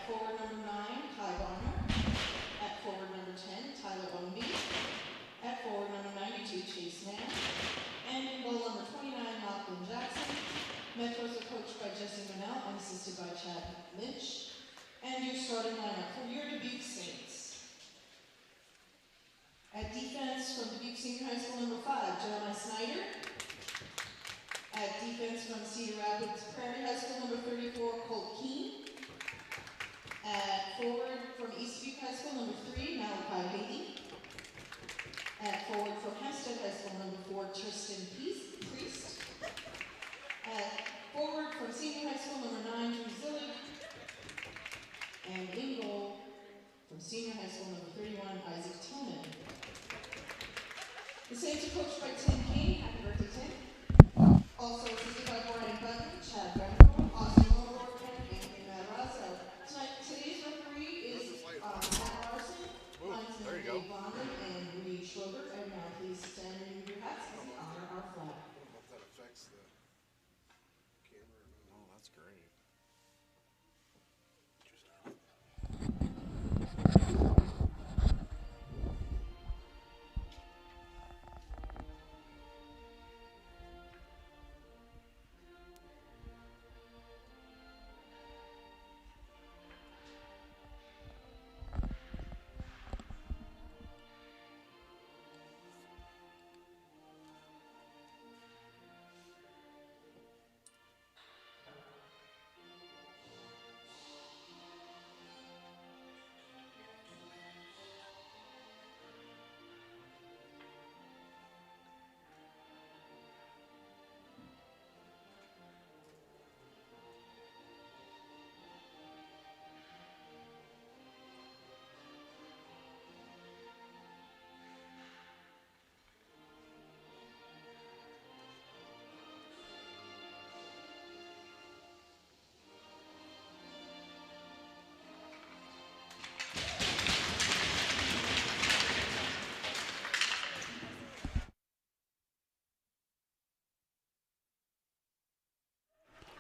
forward number 9, Kai Bonner. At forward number 10, Tyler Ownby. At forward number 92, Chase Mann. And in goal number 29, Lachlan Jackson. Metros are coached by Jesse Manel and assisted by Chad Lynch. And your starting lineup for your Dubuque Saints. At defense from Dubuque Senior High School number 5, Jeremiah Snyder. At defense from Cedar Rapids Prairie High School number 34, Colt Keene. At forward from East Dubuque High School number 3, Malachi Beatty. At forward from Hempstead High School number 4, Tristan Priest. At forward from Senior High School number 9, Drew Zillig. And in goal from Senior High School number 31, Isaac Tillman. The Saints are coached by Tim King. Happy birthday, Tim. Also assisted by Brian Button, Chad Benko, Austin O'Rourke, and Anthony Matarazzo. Today's referee is Matt Larson, linesman Dave Bondon, and Reed Schroeder. And now please stand and your hats as we honor our flag. I don't know if that affects the camera or not. Oh, that's great.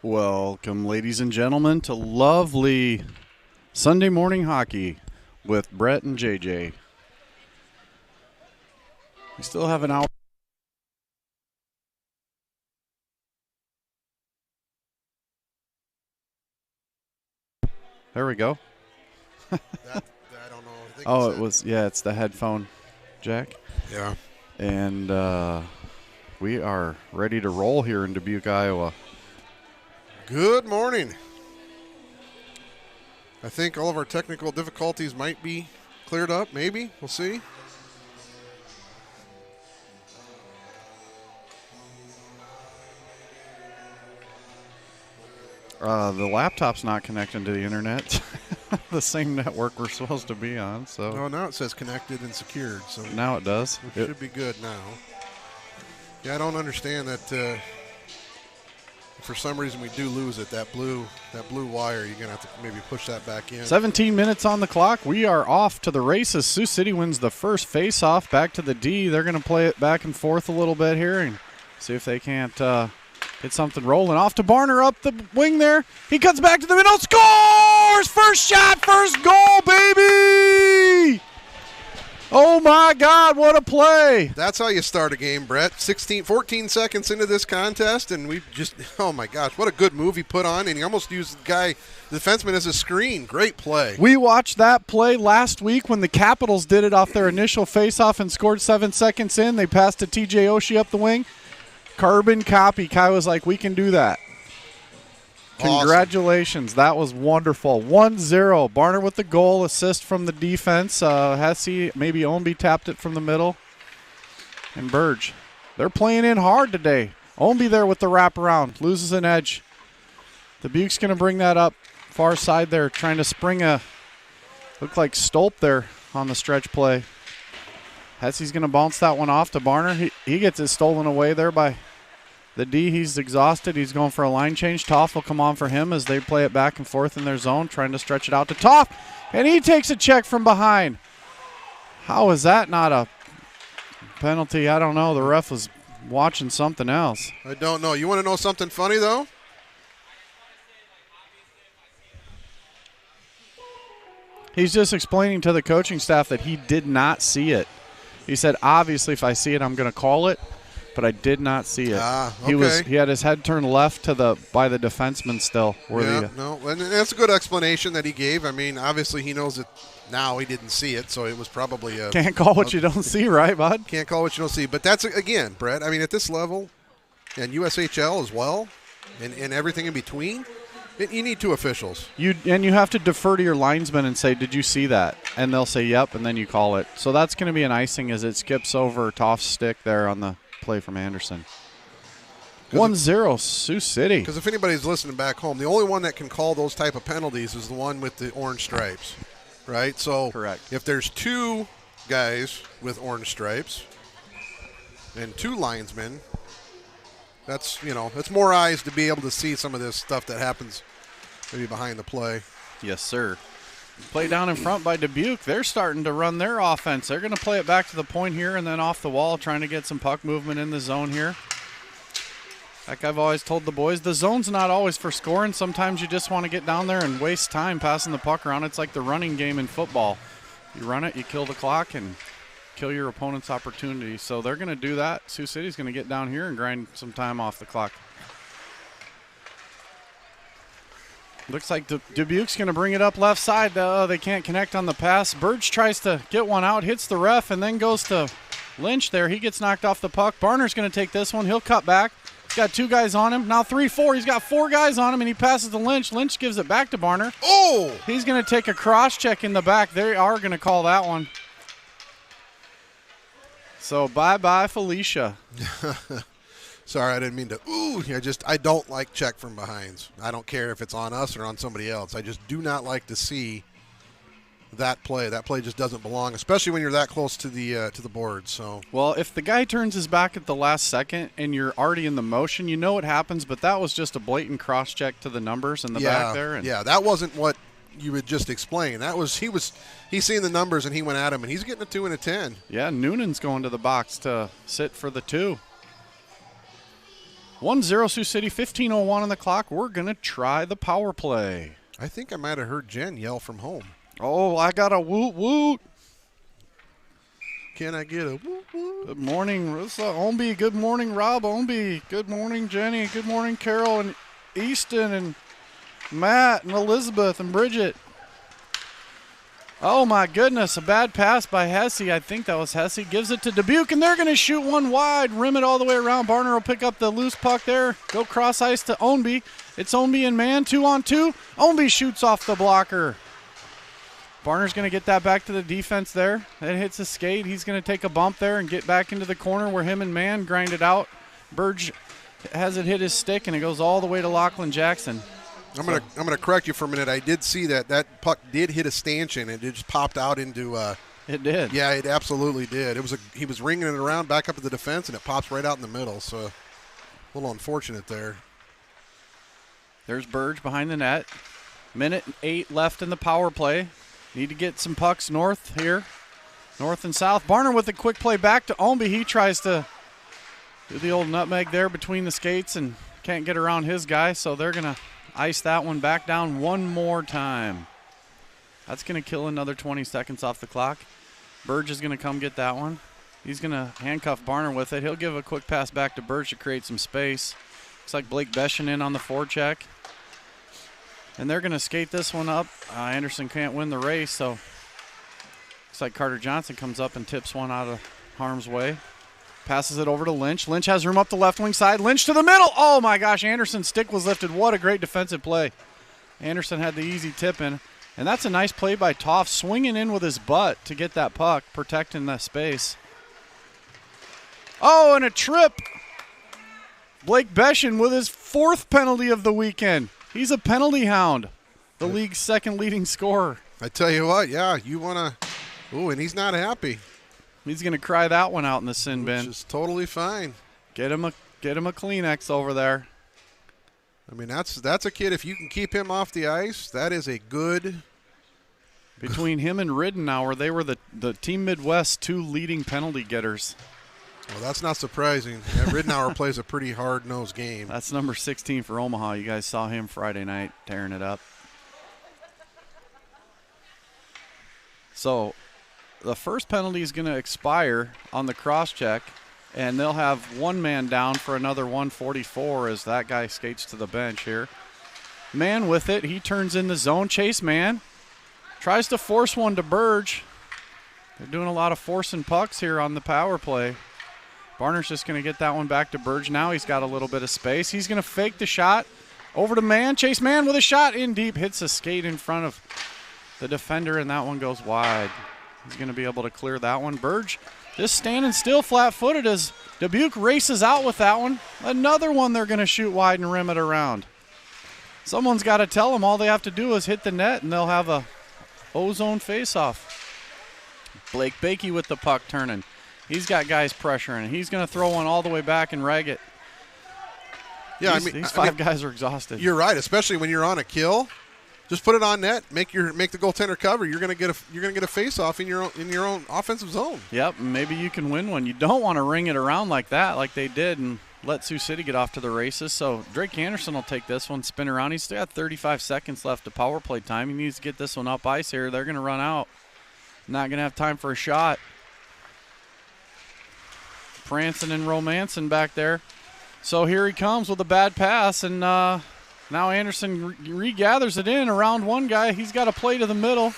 Welcome, ladies and gentlemen, to lovely Sunday morning hockey with Brett and JJ. We still have an hour. There we go. I don't know. I think Oh, it was, yeah, it's the headphone jack. Yeah. And we are ready to roll here in Dubuque, Iowa. Good morning. I think all of our technical difficulties might be cleared up, maybe. We'll see. The laptop's not connecting to the internet. The same network we're supposed to be on. So Oh, now it says connected and secured. So now it does. we should be good now. Yeah, I don't understand that. For some reason, we do lose it. That blue wire. You're gonna have to maybe push that back in. 17 minutes on the clock. We are off to the races. Sioux City wins the first face-off. Back to the D. They're going to play it back and forth a little bit here and see if they can't get something rolling. Off to Barner up the wing there. He cuts back to the middle. Scores! First shot, first goal, baby! Oh, my God, what a play. That's how you start a game, Brett. 14 seconds into this contest, and we just, oh, my gosh, what a good move he put on, and he almost used the defenseman, as a screen. Great play. We watched that play last week when the Capitals did it off their initial faceoff and scored 7 seconds in. They passed to TJ Oshie up the wing. Carbon copy. Kai was like, we can do that. Congratulations. Awesome. That was wonderful. 1-0. Barner with the goal, assist from the defense. Hesse, maybe Ownby tapped it from the middle. And Burge. They're playing in hard today. Ownby there with the wraparound. Loses an edge. Dubuque's going to bring that up far side there, trying to spring looked like Stolp there on the stretch play. Hesse's going to bounce that one off to Barner. He gets it stolen away there by the D. He's exhausted. He's going for a line change. Toff will come on for him as they play it back and forth in their zone, trying to stretch it out to Toff. And he takes a check from behind. How is that not a penalty? I don't know. The ref was watching something else. I don't know. You want to know something funny, though? He's just explaining to the coaching staff that he did not see it. He said, obviously, if I see it, I'm going to call it, but I did not see it. Okay. He had his head turned left by the defenseman still. And that's a good explanation that he gave. I mean, obviously he knows it now. He didn't see it, so it was probably can't call what you don't see, right, bud? Can't call what you don't see. But that's, again, Brett, I mean, at this level, and USHL as well, and everything in between, you need two officials. You have to defer to your linesman and say, did you see that? And they'll say, yep, and then you call it. So that's going to be an icing as it skips over Toff's stick there on the play from Anderson. 1-0 Sioux City. Because if anybody's listening back home, the only one that can call those type of penalties is the one with the orange stripes, right? So correct. If there's two guys with orange stripes and two linesmen, that's, it's more eyes to be able to see some of this stuff that happens maybe behind the play. Yes, sir. Play down in front by Dubuque. They're starting to run their offense. They're going to play it back to the point here and then off the wall, trying to get some puck movement in the zone here. Like I've always told the boys, the zone's not always for scoring. Sometimes you just want to get down there and waste time passing the puck around. It's like the running game in football. You run it, you kill the clock, and kill your opponent's opportunity. So they're going to do that. Sioux City's going to get down here and grind some time off the clock. Looks like Dubuque's going to bring it up left side. They can't connect on the pass. Burge tries to get one out, hits the ref, and then goes to Lynch there. He gets knocked off the puck. Barner's going to take this one. He'll cut back. He's got two guys on him. Now 3-4. He's got four guys on him, and he passes to Lynch. Lynch gives it back to Barner. Oh! He's going to take a cross check in the back. They are going to call that one. So bye-bye, Felicia. Sorry, I didn't mean to. I don't like check from behinds. I don't care if it's on us or on somebody else. I just do not like to see that play. That play just doesn't belong, especially when you're that close to the board. So, well, if the guy turns his back at the last second and you're already in the motion, you know what happens. But that was just a blatant cross check to the numbers in the back there. And that wasn't what you would just explain. That was he's seen the numbers and he went at him and he's getting a 2 and a 10. Yeah, Noonan's going to the box to sit for the 2. 1-0 Sioux City, 15:01 on the clock. We're going to try the power play. I think I might have heard Jen yell from home. Oh, I got a woot woot. Can I get a woot woot? Good morning, Omby. Good morning, Rob Omby. Good morning, Jenny. Good morning, Carol and Easton and Matt and Elizabeth and Bridget. Oh, my goodness. A bad pass by Hesse. I think that was Hesse. Gives it to Dubuque, and they're going to shoot one wide. Rim it all the way around. Barner will pick up the loose puck there. Go cross ice to Ownby. It's Ownby and man. 2-on-2. Ownby shoots off the blocker. Barner's going to get that back to the defense there. It hits a skate. He's going to take a bump there and get back into the corner where him and man grind it out. Burge has it hit his stick, and it goes all the way to Lachlan Jackson. I'm gonna correct you for a minute. I did see that puck did hit a stanchion and it just popped out into. It did. Yeah, it absolutely did. He was ringing it around back up to the defense and it pops right out in the middle. So a little unfortunate there. There's Burge behind the net. 1:08 left in the power play. Need to get some pucks north here, north and south. Barner with a quick play back to Ownby. He tries to do the old nutmeg there between the skates and can't get around his guy. So they're gonna ice that one back down one more time. That's going to kill another 20 seconds off the clock. Burge is going to come get that one. He's going to handcuff Barner with it. He'll give a quick pass back to Burge to create some space. Looks like Blake Beshin in on the forecheck. And they're going to skate this one up. Anderson can't win the race, so looks like Carter Johnson comes up and tips one out of harm's way. Passes it over to Lynch. Lynch has room up the left wing side. Lynch to the middle. Oh, my gosh. Anderson's stick was lifted. What a great defensive play. Anderson had the easy tip in. And that's a nice play by Toff, swinging in with his butt to get that puck, protecting that space. Oh, and a trip. Blake Beshin with his 4th penalty of the weekend. He's a penalty hound, the league's 2nd leading scorer. I tell you what, yeah, you want to. Ooh, and he's not happy. He's going to cry that one out in the sin bin. Which is totally fine. Get him a Kleenex over there. I mean, that's a kid, if you can keep him off the ice, that is a good. Between him and Riddenauer, they were the Team Midwest 2 leading penalty getters. Well, that's not surprising. Yeah, Riddenauer plays a pretty hard-nosed game. That's number 16 for Omaha. You guys saw him Friday night tearing it up. So the first penalty is going to expire on the cross check, and they'll have one man down for another 144 as that guy skates to the bench here. Man with it. He turns in the zone. Chase man tries to force one to Burge. They're doing a lot of forcing pucks here on the power play. Barner's just going to get that one back to Burge. Now he's got a little bit of space. He's going to fake the shot. Over to man. Chase man with a shot in deep. Hits a skate in front of the defender, and that one goes wide. He's going to be able to clear that one. Burge just standing still flat-footed as Dubuque races out with that one. Another one they're going to shoot wide and rim it around. Someone's got to tell them all they have to do is hit the net, and they'll have a O-zone face-off. Blake Bakey with the puck turning. He's got guys pressuring. He's going to throw one all the way back and reg it. Yeah, These five guys are exhausted. You're right, especially when you're on a kill. Just put it on net. Make the goaltender cover. You're going to get a face-off in your own offensive zone. Yep, maybe you can win one. You don't want to ring it around like that, like they did, and let Sioux City get off to the races. So Drake Anderson will take this one, spin around. He's still got 35 seconds left of power play time. He needs to get this one up ice here. They're going to run out. Not going to have time for a shot. Prancing and romancing back there. So here he comes with a bad pass, and now Anderson regathers it in around one guy. He's got a play to the middle.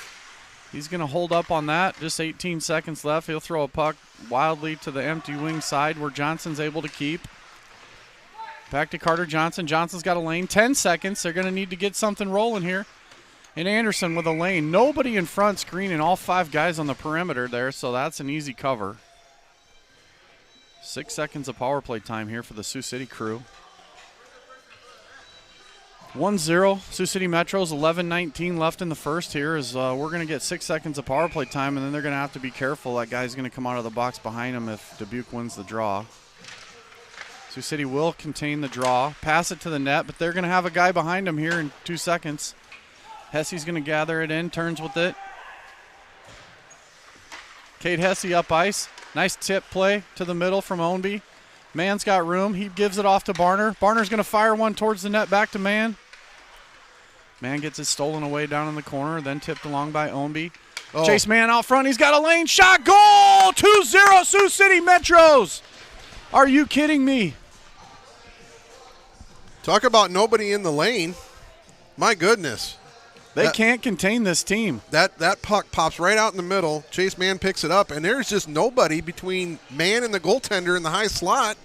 He's going to hold up on that. Just 18 seconds left. He'll throw a puck wildly to the empty wing side where Johnson's able to keep. Back to Carter Johnson. Johnson's got a lane. 10 seconds. They're going to need to get something rolling here. And Anderson with a lane. Nobody in front screening. All five guys on the perimeter there, so that's an easy cover. 6 seconds of power play time here for the Sioux City crew. 1-0, Sioux City Metros, 11:19 left in the first here as we're going to get 6 seconds of power play time, and then they're going to have to be careful. That guy's going to come out of the box behind him if Dubuque wins the draw. Sioux City will contain the draw, pass it to the net, but they're going to have a guy behind him here in 2 seconds. Hesse's going to gather it in, turns with it. Cade Hesse up ice. Nice tip play to the middle from Ownby. Mann's got room. He gives it off to Barner. Barner's going to fire one towards the net back to Mann. Mann gets it stolen away down in the corner, then tipped along by Ownby. Oh. Chase Mann out front. He's got a lane shot. Goal! 2-0 Sioux City Metros. Are you kidding me? Talk about nobody in the lane. My goodness. They can't contain this team. That puck pops right out in the middle. Chase Mann picks it up, and there's just nobody between Mann and the goaltender in the high slot.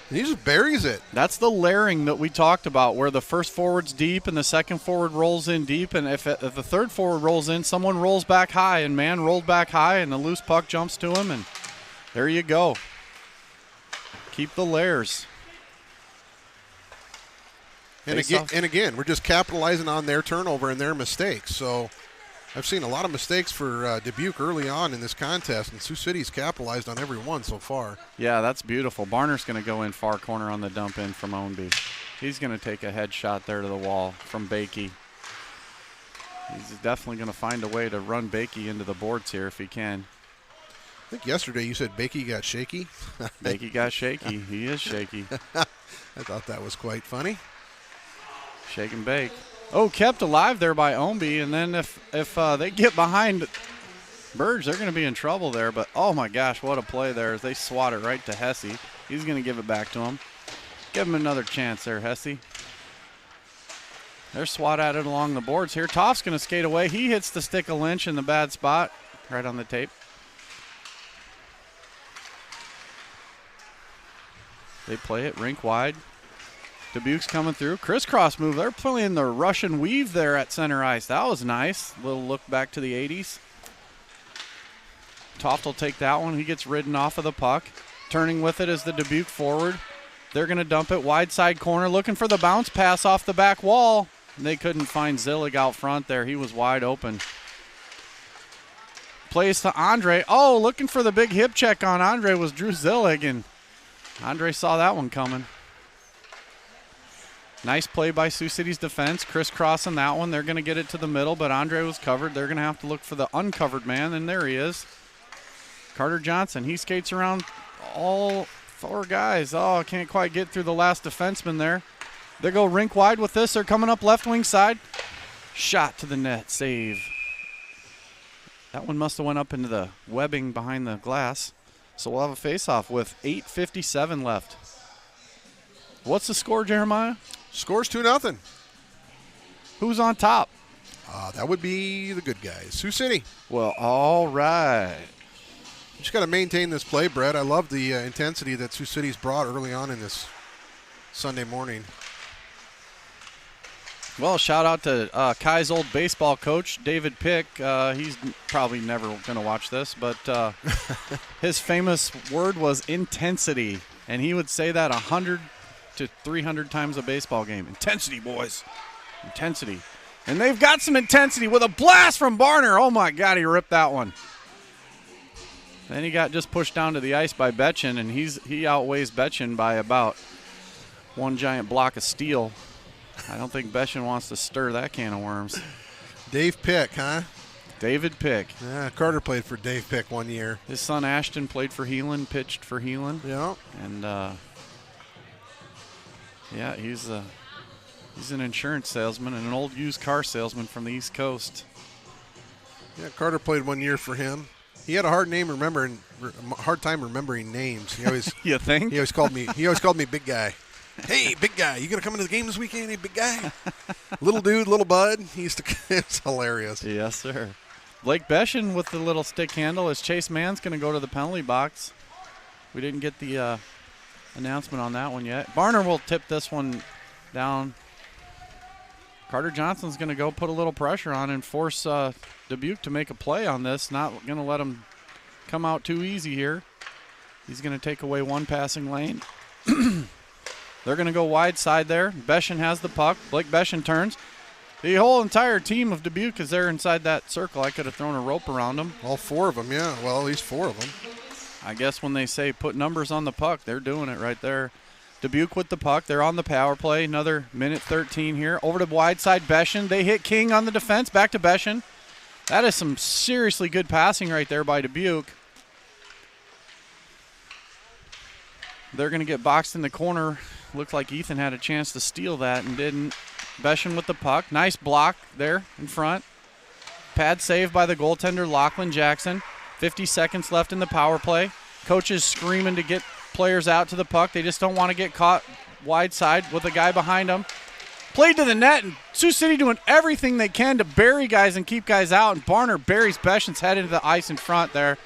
And he just buries it. That's the layering that we talked about, where the first forward's deep and the second forward rolls in deep. And if the third forward rolls in, someone rolls back high, and Mann rolled back high, and the loose puck jumps to him, and there you go. Keep the layers. And again, we're just capitalizing on their turnover and their mistakes. So I've seen a lot of mistakes for Dubuque early on in this contest, and Sioux City's capitalized on every one so far. Yeah, that's beautiful. Barner's going to go in far corner on the dump in from Ownby. He's going to take a head shot there to the wall from Bakey. He's definitely going to find a way to run Bakey into the boards here if he can. I think yesterday you said Bakey got shaky. Bakey got shaky. He is shaky. I thought that was quite funny. Shake and bake. Oh, kept alive there by Ownby, and then if they get behind Burge, they're going to be in trouble there. But, oh, my gosh, what a play there as they swat it right to Hesse. He's going to give it back to him. Give him another chance there, Hesse. They're swat at it along the boards here. Toff's going to skate away. He hits the stick of Lynch in the bad spot right on the tape. They play it rink wide. Dubuque's coming through. Crisscross move. They're playing the Russian weave there at center ice. That was nice. Little look back to the 80s. Toft will take that one. He gets ridden off of the puck. Turning with it is the Dubuque forward. They're going to dump it wide side corner. Looking for the bounce pass off the back wall. They couldn't find Zillig out front there. He was wide open. Plays to Andre. Oh, looking for the big hip check on Andre was Drew Zillig, and Andre saw that one coming. Nice play by Sioux City's defense. Crisscrossing that one. They're going to get it to the middle, but Andre was covered. They're going to have to look for the uncovered man, and there he is. Carter Johnson. He skates around all four guys. Oh, can't quite get through the last defenseman there. They go rink wide with this. They're coming up left wing side. Shot to the net. Save. That one must have went up into the webbing behind the glass. So we'll have a face-off with 8:57 left. What's the score, Jeremiah? Score's 2-0. Who's on top? That would be the good guys. Sioux City. Well, all right. Just got to maintain this play, Brett. I love the intensity that Sioux City's brought early on in this Sunday morning. Well, shout out to Kai's old baseball coach, David Pick. He's probably never going to watch this, but his famous word was intensity, and he would say that 100 to 300 times a baseball game. Intensity, boys. Intensity. And they've got some intensity with a blast from Barner. Oh, my God, he ripped that one. Then he got just pushed down to the ice by Betchen, and he outweighs Betchen by about one giant block of steel. I don't think Betchen wants to stir that can of worms. Dave Pick, huh? David Pick. Yeah, Carter played for Dave Pick one year. His son Ashton played for Heelan, pitched for Heelan. Yeah. And, yeah, he's an insurance salesman and an old used car salesman from the East Coast. Yeah, Carter played one year for him. He had a hard time remembering names. He always You think? He always called me Big Guy. Hey, Big Guy, you gonna come into the game this weekend? Hey, Big Guy. Little dude, little bud. He used to. It's hilarious. Yes, sir. Blake Betchen with the little stick handle as Chase Mann's going to go to the penalty box. We didn't get the announcement on that one yet. Barner will tip this one down. Carter Johnson's going to go put a little pressure on and force Dubuque to make a play on this. Not going to let him come out too easy here. He's going to take away one passing lane. They're going to go wide side there. Betchen has the puck. Blake Betchen turns. The whole entire team of Dubuque is there inside that circle. I could have thrown a rope around them. All four of them, yeah. Well, at least four of them. I guess when they say put numbers on the puck, they're doing it right there. Dubuque with the puck. They're on the power play. Another minute 13 here. Over to wide side, Betchen. They hit King on the defense. Back to Betchen. That is some seriously good passing right there by Dubuque. They're going to get boxed in the corner. Looked like Ethan had a chance to steal that and didn't. Betchen with the puck. Nice block there in front. Pad save by the goaltender, Lachlan Jackson. 50 seconds left in the power play. Coaches screaming to get players out to the puck. They just don't want to get caught wide side with a guy behind them. Played to the net, and Sioux City doing everything they can to bury guys and keep guys out, and Barner buries Betchen's head into the ice in front there.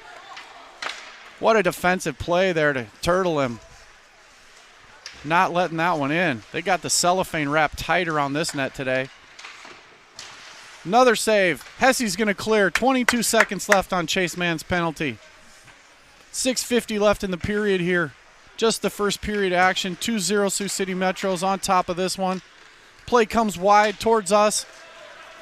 What a defensive play there to turtle him. Not letting that one in. They got the cellophane wrapped tight around this net today. Another save. Hesse's going to clear. 22 seconds left on Chase Mann's penalty. 6:50 left in the period here. Just the first period action. 2-0 Sioux City Metros on top of this one. Play comes wide towards us.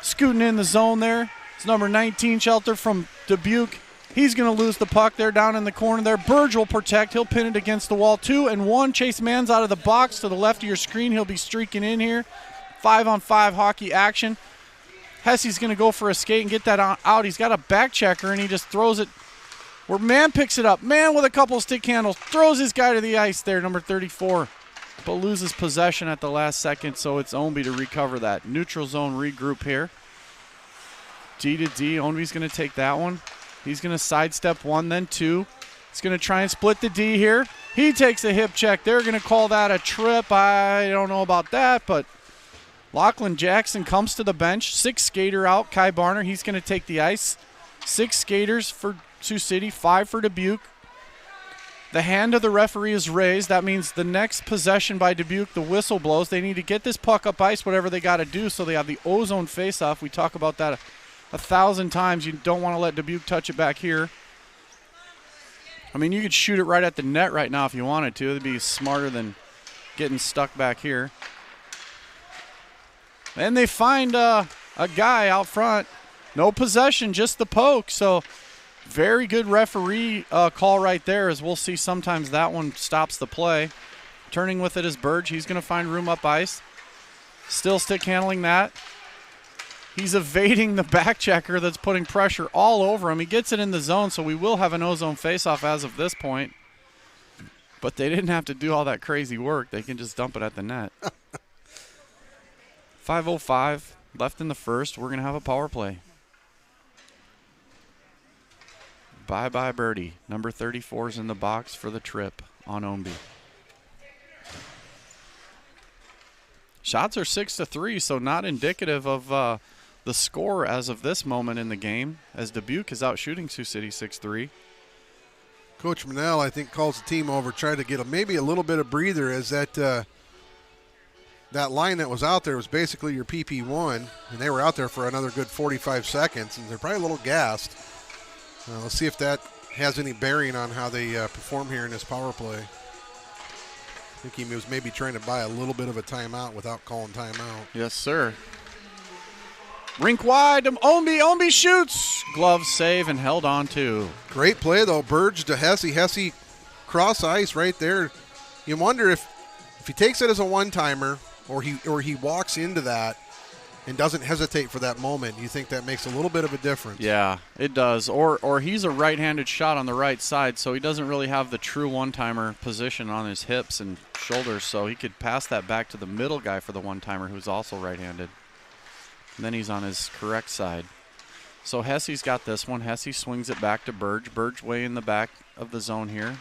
Scooting in the zone there. It's number 19, Shelter from Dubuque. He's going to lose the puck there down in the corner there. Burge will protect. He'll pin it against the wall. 2-1. Chase Mann's out of the box to the left of your screen. He'll be streaking in here. 5-on-5 hockey action. Hesse's going to go for a skate and get that out. He's got a back checker, and he just throws it where Mann picks it up. Mann with a couple of stick handles. Throws his guy to the ice there, number 34. But loses possession at the last second, so it's Ownby to recover that. Neutral zone regroup here. D to D. Ownby's going to take that one. He's going to sidestep one, then two. He's going to try and split the D here. He takes a hip check. They're going to call that a trip. I don't know about that, but Lachlan Jackson comes to the bench. 6 skater out. Kai Barner, he's going to take the ice. 6 skaters for Sioux City, 5 for Dubuque. The hand of the referee is raised. That means the next possession by Dubuque, the whistle blows. They need to get this puck up ice, whatever they got to do, so they have the ozone face-off. We talk about that 1,000 times. You don't want to let Dubuque touch it back here. I mean, you could shoot it right at the net right now if you wanted to. It'd be smarter than getting stuck back here. And they find a guy out front. No possession, just the poke. So very good referee call right there, as we'll see sometimes that one stops the play. Turning with it is Burge. He's going to find room up ice. Still stick handling that. He's evading the back checker that's putting pressure all over him. He gets it in the zone, so we will have an ozone faceoff as of this point. But they didn't have to do all that crazy work. They can just dump it at the net. 5:05 left in the first. We're going to have a power play. Bye-bye birdie. Number 34 is in the box for the trip on Ownby. Shots are 6-3, so not indicative of the score as of this moment in the game, as Dubuque is out shooting Sioux City 6-3. Coach Manel, I think, calls the team over, try to get maybe a little bit of breather, as that line that was out there was basically your PP1, and they were out there for another good 45 seconds, and they're probably a little gassed. Let's see if that has any bearing on how they perform here in this power play. I think he was maybe trying to buy a little bit of a timeout without calling timeout. Yes, sir. Rink wide to Ownby. Ownby shoots. Glove save and held on to. Great play, though. Burge to Hesse. Hesse cross ice right there. You wonder if he takes it as a one-timer or he walks into that and doesn't hesitate for that moment. You think that makes a little bit of a difference? Yeah, it does. Or he's a right-handed shot on the right side, so he doesn't really have the true one-timer position on his hips and shoulders, so he could pass that back to the middle guy for the one-timer who's also right-handed. And then he's on his correct side. So Hesse's got this one. Hesse swings it back to Burge. Burge way in the back of the zone here.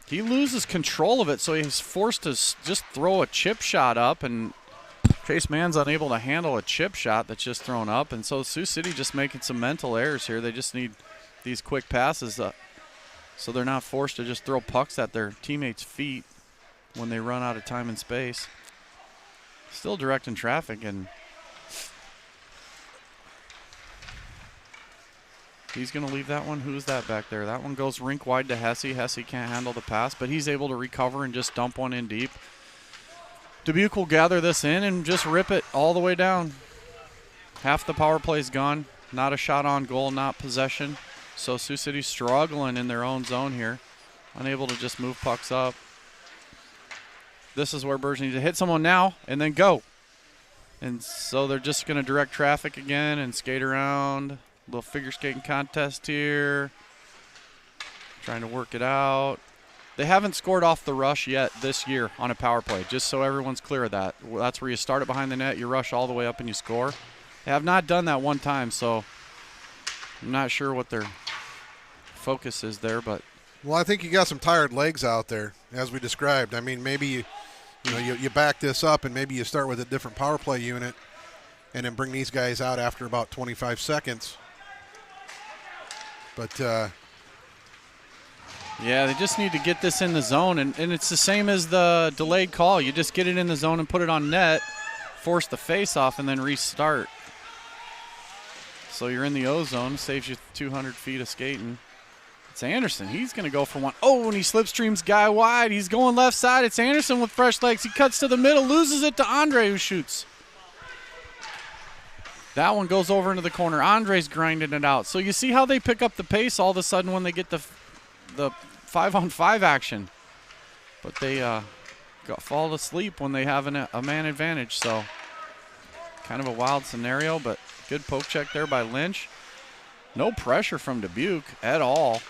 He loses control of it, so he's forced to just throw a chip shot up, and Chase Mann's unable to handle a chip shot that's just thrown up. And so Sioux City just making some mental errors here. They just need these quick passes so they're not forced to just throw pucks at their teammates' feet when they run out of time and space. Still directing traffic, and he's going to leave that one. Who's that back there? That one goes rink wide to Hesse. Hesse can't handle the pass, but he's able to recover and just dump one in deep. Dubuque will gather this in and just rip it all the way down. Half the power play's gone. Not a shot on goal, not possession. So Sioux City struggling in their own zone here. Unable to just move pucks up. This is where Burge needs to hit someone now and then go. And so they're just going to direct traffic again and skate around. Little figure skating contest here. Trying to work it out. They haven't scored off the rush yet this year on a power play, just so everyone's clear of that. That's where you start it behind the net, you rush all the way up and you score. They have not done that one time, so I'm not sure what their focus is there. But well, I think you got some tired legs out there, as we described. I mean, maybe you back this up and maybe you start with a different power play unit and then bring these guys out after about 25 seconds. But yeah, they just need to get this in the zone, and it's the same as the delayed call. You just get it in the zone and put it on net, force the face off, and then restart. So you're in the O zone, saves you 200 feet of skating. It's Anderson. He's going to go for one. Oh, and he slipstreams guy wide. He's going left side. It's Anderson with fresh legs. He cuts to the middle, loses it to Andre, who shoots. That one goes over into the corner. Andre's grinding it out. So you see how they pick up the pace all of a sudden when they get the 5-on-5 action. But they fall asleep when they have a man advantage. So kind of a wild scenario, but good poke check there by Lynch. No pressure from Dubuque at all.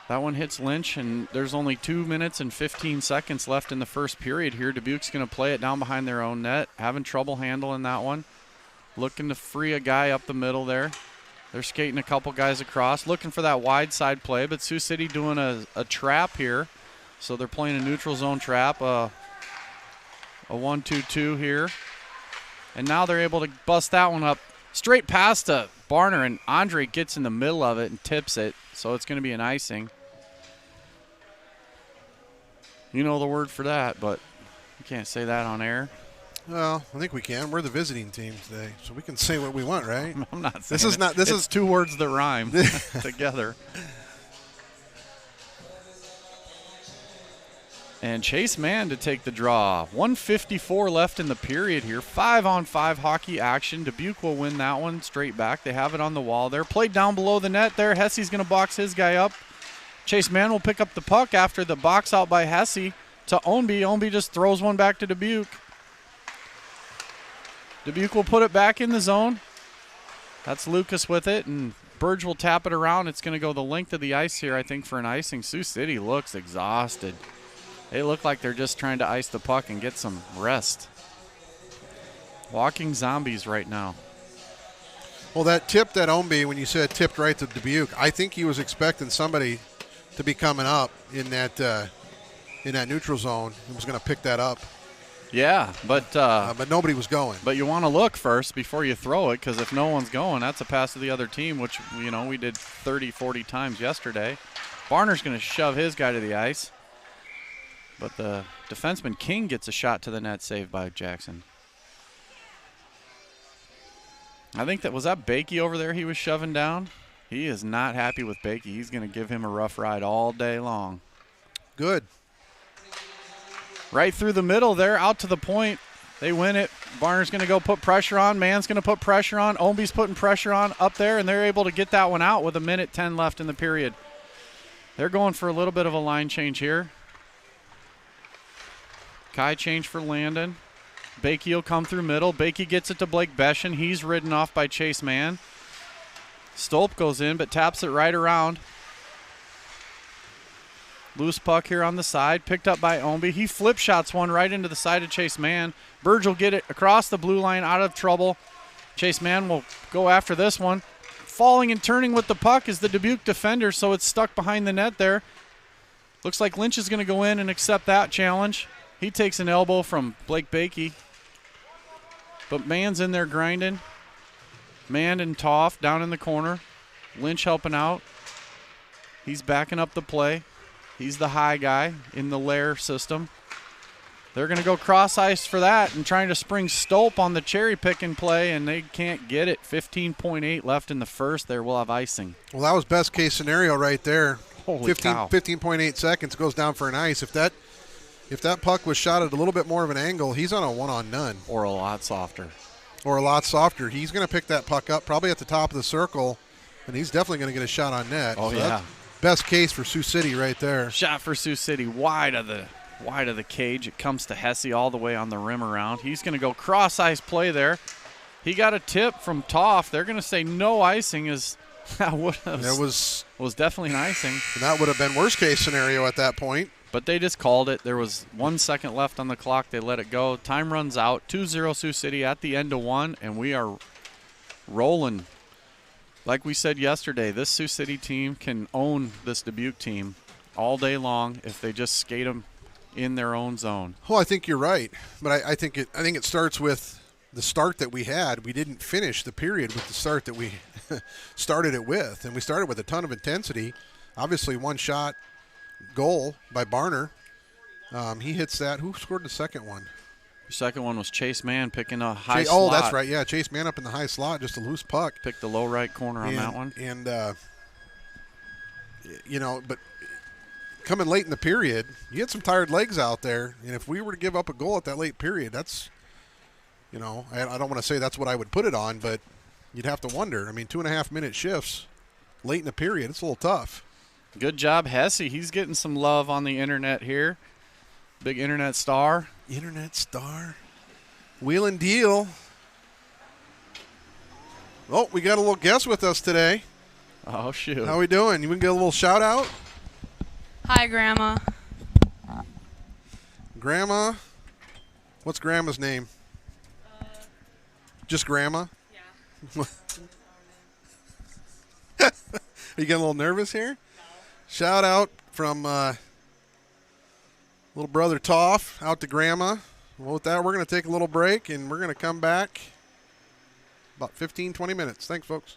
That one hits Lynch, and there's only 2 minutes and 15 seconds left in the first period here. Dubuque's going to play it down behind their own net. Having trouble handling that one. Looking to free a guy up the middle there. They're skating a couple guys across. Looking for that wide side play, but Sioux City doing a trap here. So they're playing a neutral zone trap, a 1-2-2 here. And now they're able to bust that one up straight past to Barner, and Andre gets in the middle of it and tips it. So it's going to be an icing. You know the word for that, but you can't say that on air. Well, I think we can. We're the visiting team today, so we can say what we want, right? I'm not saying this is not. This it's is 2 words that rhyme together. And Chase Mann to take the draw. 1:54 left in the period here. 5-on-5 hockey action. Dubuque will win that one straight back. They have it on the wall there. Played down below the net there. Hesse's going to box his guy up. Chase Mann will pick up the puck after the box out by Hesse to Ownby. Ownby just throws one back to Dubuque. Dubuque will put it back in the zone. That's Lucas with it, and Burge will tap it around. It's going to go the length of the ice here, I think, for an icing. Sioux City looks exhausted. They look like they're just trying to ice the puck and get some rest. Walking zombies right now. Well, that tip that Omby, when you said tipped right to Dubuque, I think he was expecting somebody to be coming up in that neutral zone. He was going to pick that up. Yeah, but nobody was going. But you want to look first before you throw it, because if no one's going, that's a pass to the other team, which, we did 30, 40 times yesterday. Barner's going to shove his guy to the ice. But the defenseman King gets a shot to the net, saved by Jackson. I think was that Bakey over there he was shoving down? He is not happy with Bakey. He's going to give him a rough ride all day long. Good. Right through the middle there, out to the point. They win it. Barner's going to go put pressure on. Mann's going to put pressure on. Omby's putting pressure on up there, and they're able to get that one out with 1:10 left in the period. They're going for a little bit of a line change here. Kai change for Landon. Bakey will come through middle. Bakey gets it to Blake Beschen. He's ridden off by Chase Mann. Stolp goes in, but taps it right around. Loose puck here on the side, picked up by Omby. He flip shots one right into the side of Chase Mann. Burge will get it across the blue line, out of trouble. Chase Mann will go after this one. Falling and turning with the puck is the Dubuque defender, so it's stuck behind the net there. Looks like Lynch is going to go in and accept that challenge. He takes an elbow from Blake Bakey. But Mann's in there grinding. Mann and Toff down in the corner. Lynch helping out. He's backing up the play. He's the high guy in the lair system. They're going to go cross ice for that and trying to spring Stolp on the cherry picking play, and they can't get it. 15.8 left in the first. There we'll have icing. Well, that was best case scenario right there. Holy cow. 15.8 seconds goes down for an ice. If that puck was shot at a little bit more of an angle, he's on a one-on-none. Or a lot softer. He's going to pick that puck up probably at the top of the circle, and he's definitely going to get a shot on net. Oh, so yeah. That's best case for Sioux City right there. Shot for Sioux City wide of the cage. It comes to Hesse all the way on the rim around. He's going to go cross-ice play there. He got a tip from Toff. They're going to say no icing. That was definitely an icing. And that would have been worst-case scenario at that point. But they just called it. There was 1 second left on the clock. They let it go. Time runs out. 2-0 Sioux City at the end of one, and we are rolling. Like we said yesterday, this Sioux City team can own this Dubuque team all day long if they just skate them in their own zone. Well, I think you're right, but I think it starts with the start that we had. We didn't finish the period with the start that we started it with, and we started with a ton of intensity. Obviously, one shot goal by Barner. He hits that. Who scored the second one? The second one was Chase Mann picking a high slot. Oh, that's right. Yeah, Chase Mann up in the high slot, just a loose puck. Picked the low right corner on that one. And, but coming late in the period, you had some tired legs out there. And if we were to give up a goal at that late period, that's, I don't want to say that's what I would put it on, but you'd have to wonder. 2.5-minute shifts late in the period, it's a little tough. Good job, Hesse. He's getting some love on the internet here. Big internet star. Wheel and deal. Oh, we got a little guest with us today. Oh, shoot. How we doing? You want to get a little shout out? Hi, Grandma. Grandma? What's Grandma's name? Just Grandma? Yeah. Are you getting a little nervous here? No. Shout out from little brother Toff out to Grandma. Well, with that, we're going to take a little break, and we're going to come back about 15, 20 minutes. Thanks, folks.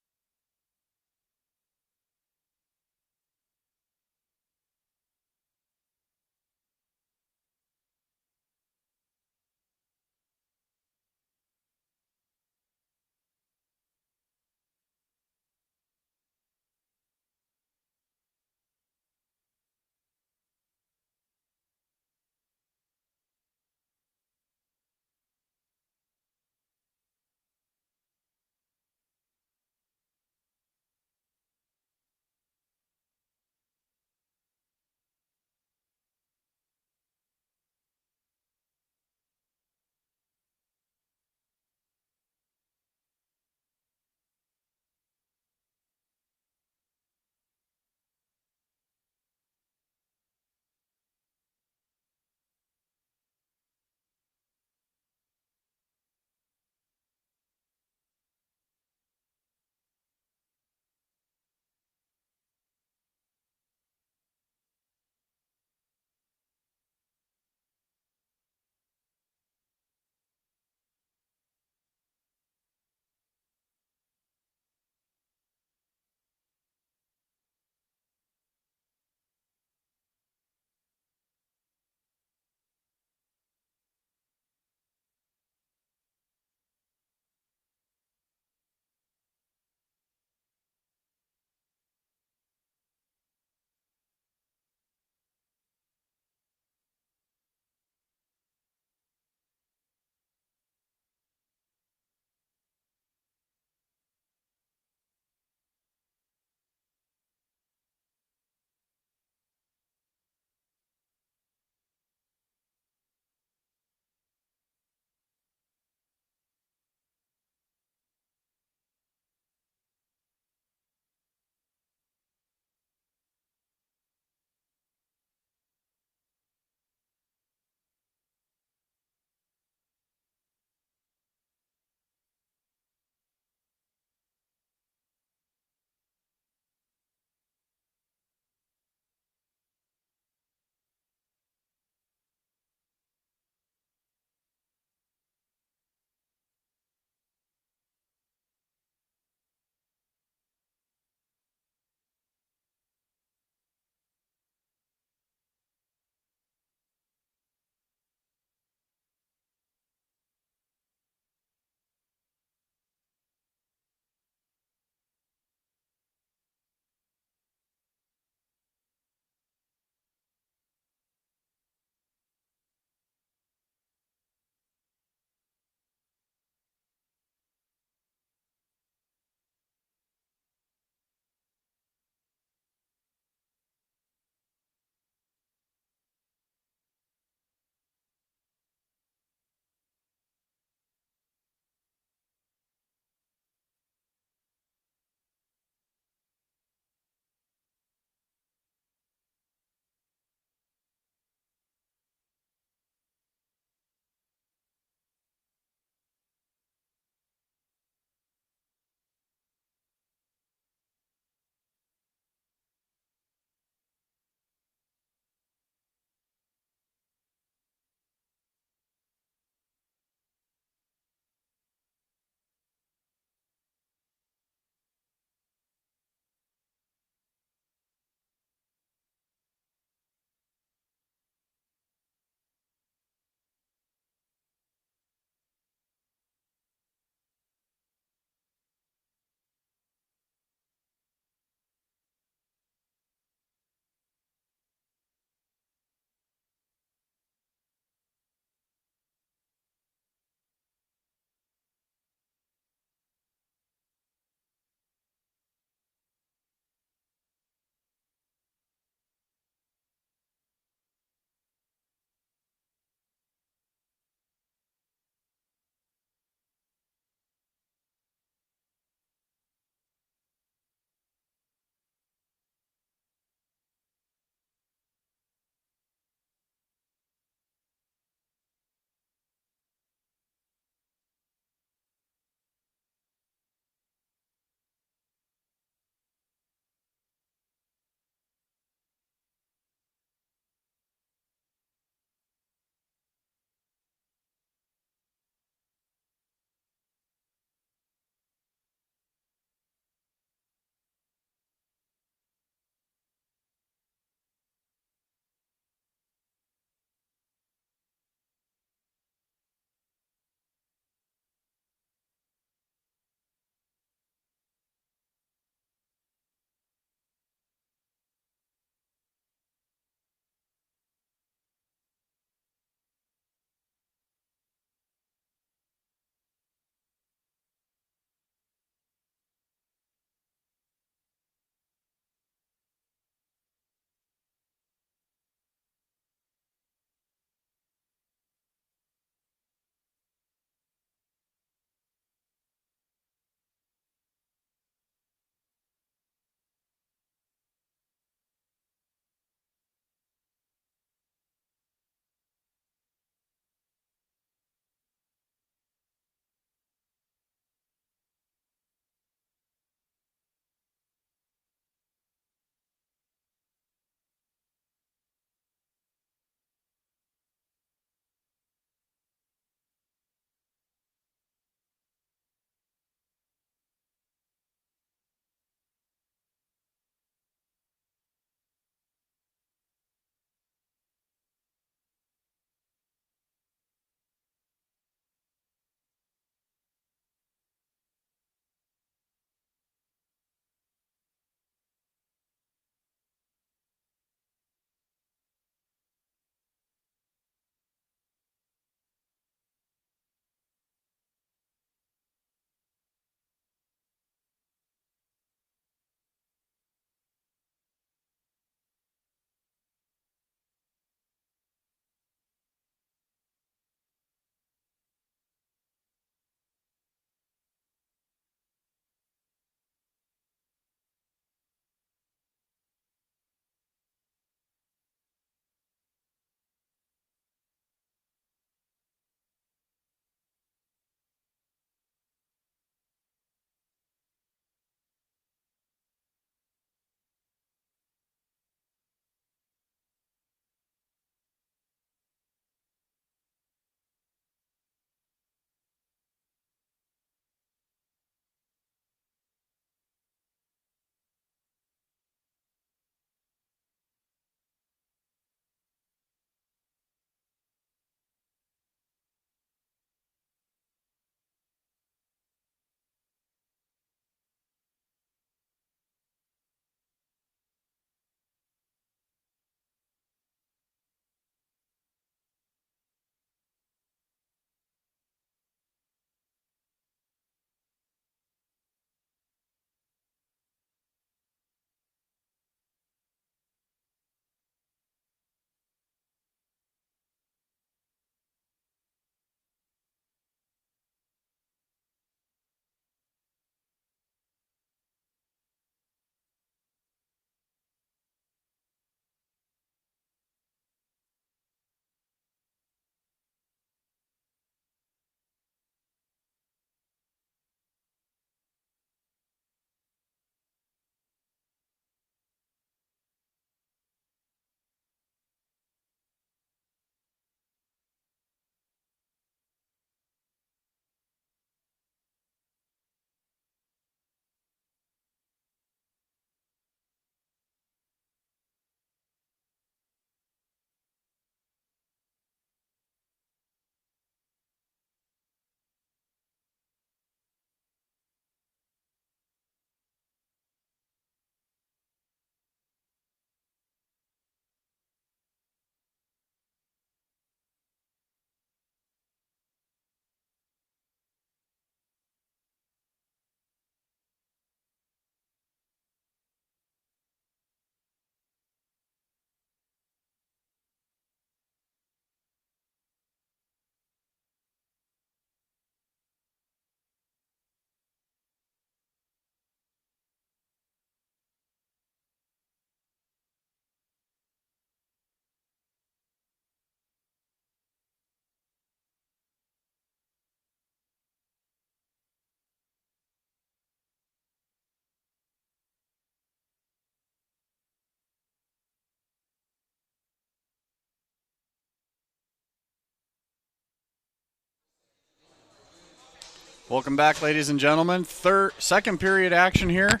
Welcome back, ladies and gentlemen. Second period action here.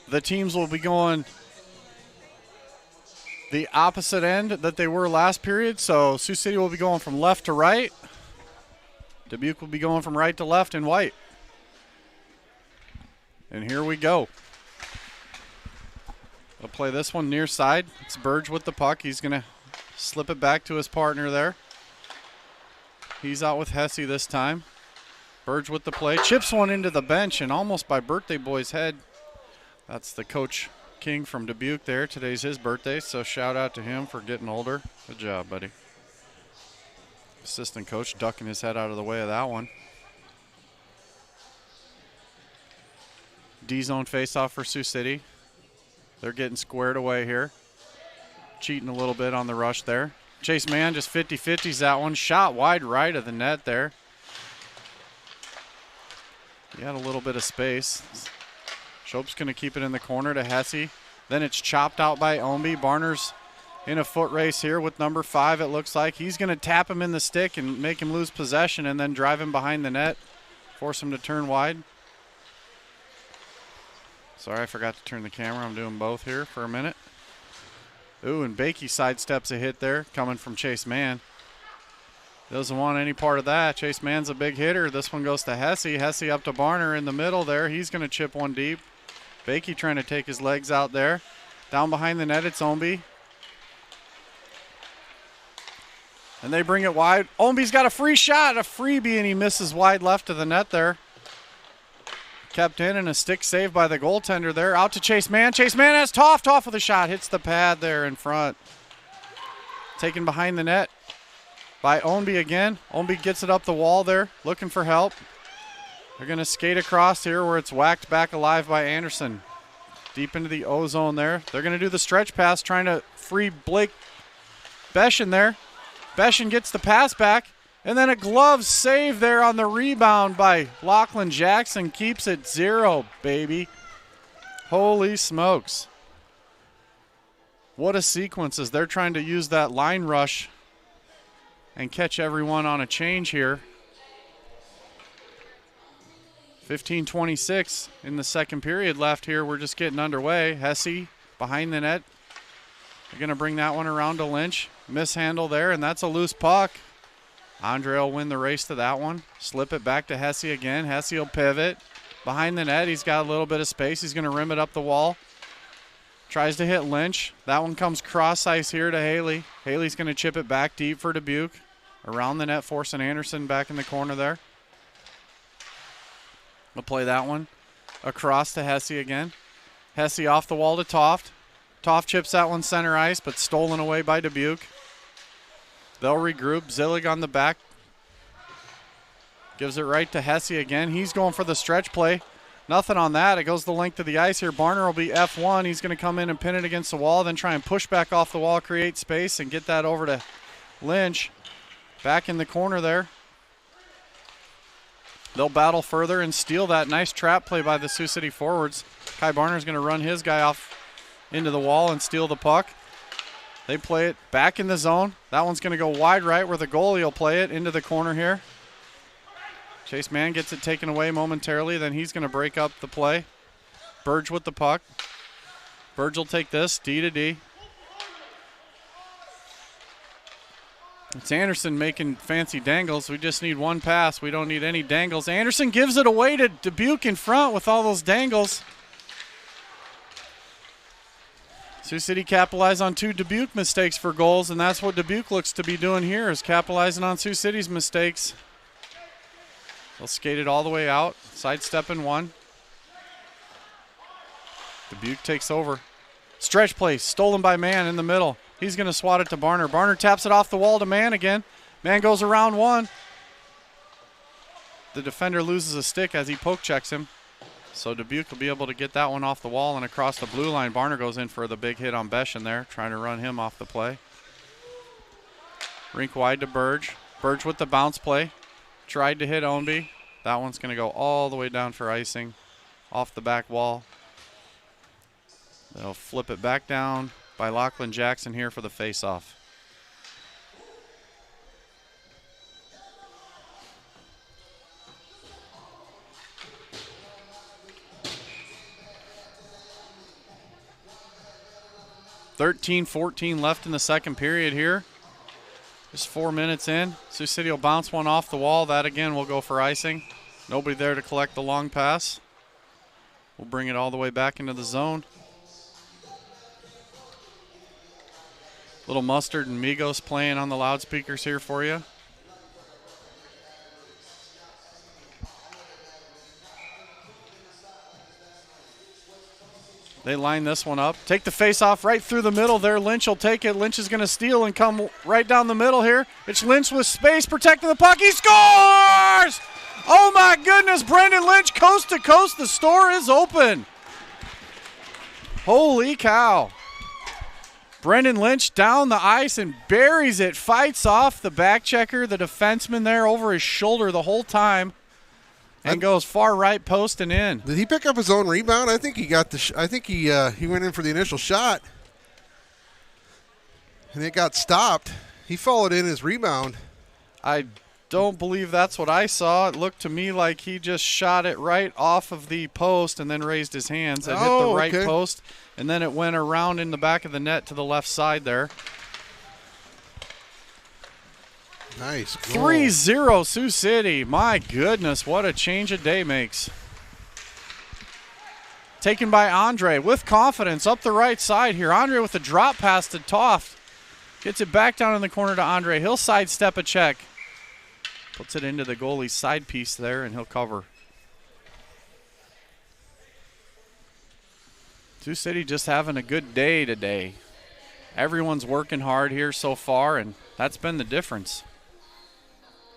The teams will be going the opposite end that they were last period. So Sioux City will be going from left to right. Dubuque will be going from right to left in white. And here we go. We'll play this one near side. It's Burge with the puck. He's going to slip it back to his partner there. He's out with Hesse this time. Burge with the play. Chips one into the bench and almost by birthday boy's head. That's the Coach King from Dubuque there. Today's his birthday, so shout out to him for getting older. Good job, buddy. Assistant coach ducking his head out of the way of that one. D-zone face-off for Sioux City. They're getting squared away here. Cheating a little bit on the rush there. Chase Mann just 50-50s that one. Shot wide right of the net there. He had a little bit of space. Shope's going to keep it in the corner to Hesse. Then it's chopped out by Omby. Barner's in a foot race here with number 5, it looks like. He's going to tap him in the stick and make him lose possession and then drive him behind the net, force him to turn wide. Sorry, I forgot to turn the camera. I'm doing both here for a minute. Ooh, and Bakey sidesteps a hit there coming from Chase Mann. Doesn't want any part of that. Chase Mann's a big hitter. This one goes to Hesse. Hesse up to Barner in the middle there. He's going to chip one deep. Bakey trying to take his legs out there. Down behind the net, it's Omby. And they bring it wide. Omby's got a free shot, a freebie, and he misses wide left of the net there. Kept in and a stick save by the goaltender there. Out to Chase Mann. Chase Mann has Toff. Toff with a shot. Hits the pad there in front. Taken behind the net by Omby again. Omby gets it up the wall there, looking for help. They're going to skate across here where it's whacked back alive by Anderson. Deep into the O zone there. They're going to do the stretch pass, trying to free Blake Beschen there. Beschen gets the pass back. And then a glove save there on the rebound by Lachlan Jackson. Keeps it 0, baby. Holy smokes. What a sequence as they're trying to use that line rush and catch everyone on a change here. 15:26 in the second period left here. We're just getting underway. Hesse behind the net. They're going to bring that one around to Lynch. Mishandle there, and that's a loose puck. Andre will win the race to that one. Slip it back to Hesse again. Hesse will pivot. Behind the net, he's got a little bit of space. He's going to rim it up the wall. Tries to hit Lynch. That one comes cross ice here to Haley. Haley's going to chip it back deep for Dubuque. Around the net, forcing Anderson back in the corner there. We'll play that one across to Hesse again. Hesse off the wall to Toft. Toft chips that one center ice, but stolen away by Dubuque. They'll regroup. Zillig on the back. Gives it right to Hesse again. He's going for the stretch play. Nothing on that. It goes the length of the ice here. Barner will be F1. He's going to come in and pin it against the wall, then try and push back off the wall, create space, and get that over to Lynch. Back in the corner there. They'll battle further and steal that nice trap play by the Sioux City forwards. Kai Barner's going to run his guy off into the wall and steal the puck. They play it back in the zone. That one's going to go wide right where the goalie will play it into the corner here. Chase Mann gets it taken away momentarily. Then he's going to break up the play. Burge with the puck. Burge will take this, D to D. It's Anderson making fancy dangles. We just need one pass. We don't need any dangles. Anderson gives it away to Dubuque in front with all those dangles. Sioux City capitalized on 2 Dubuque mistakes for goals, and that's what Dubuque looks to be doing here, is capitalizing on Sioux City's mistakes. They'll skate it all the way out, sidestepping one. Dubuque takes over. Stretch play, stolen by Mann in the middle. He's going to swat it to Barner. Barner taps it off the wall to Mann again. Mann goes around one. The defender loses a stick as he poke checks him. So Dubuque will be able to get that one off the wall and across the blue line. Barner goes in for the big hit on Beschen there, trying to run him off the play. Rink wide to Burge. Burge with the bounce play. Tried to hit Omby. That one's going to go all the way down for icing off the back wall. They'll flip it back down by Lachlan Jackson here for the face-off. 13-14 left in the second period here. Just 4 minutes in. Sioux City will bounce one off the wall. That again will go for icing. Nobody there to collect the long pass. We'll bring it all the way back into the zone. Little Mustard and Migos playing on the loudspeakers here for you. They line this one up. Take the face off right through the middle there. Lynch will take it. Lynch is going to steal and come right down the middle here. It's Lynch with space protecting the puck. He scores! Oh my goodness, Brendan Lynch coast to coast. The store is open. Holy cow. Brendan Lynch down the ice and buries it. Fights off the back checker, the defenseman there over his shoulder the whole time. And goes far right post and in. Did he pick up his own rebound? I think he got the. I think he went in for the initial shot, and it got stopped. He followed in his rebound. I don't believe that's what I saw. It looked to me like he just shot it right off of the post and then raised his hands. It hit the right post, and then it went around in the back of the net to the left side there. Nice. 3-0 Sioux City. My goodness, what a change a day makes. Taken by Andre with confidence up the right side here. Andre with the drop pass to Toft. Gets it back down in the corner to Andre. He'll sidestep a check. Puts it into the goalie's side piece there, and he'll cover. Sioux City just having a good day today. Everyone's working hard here so far, and that's been the difference.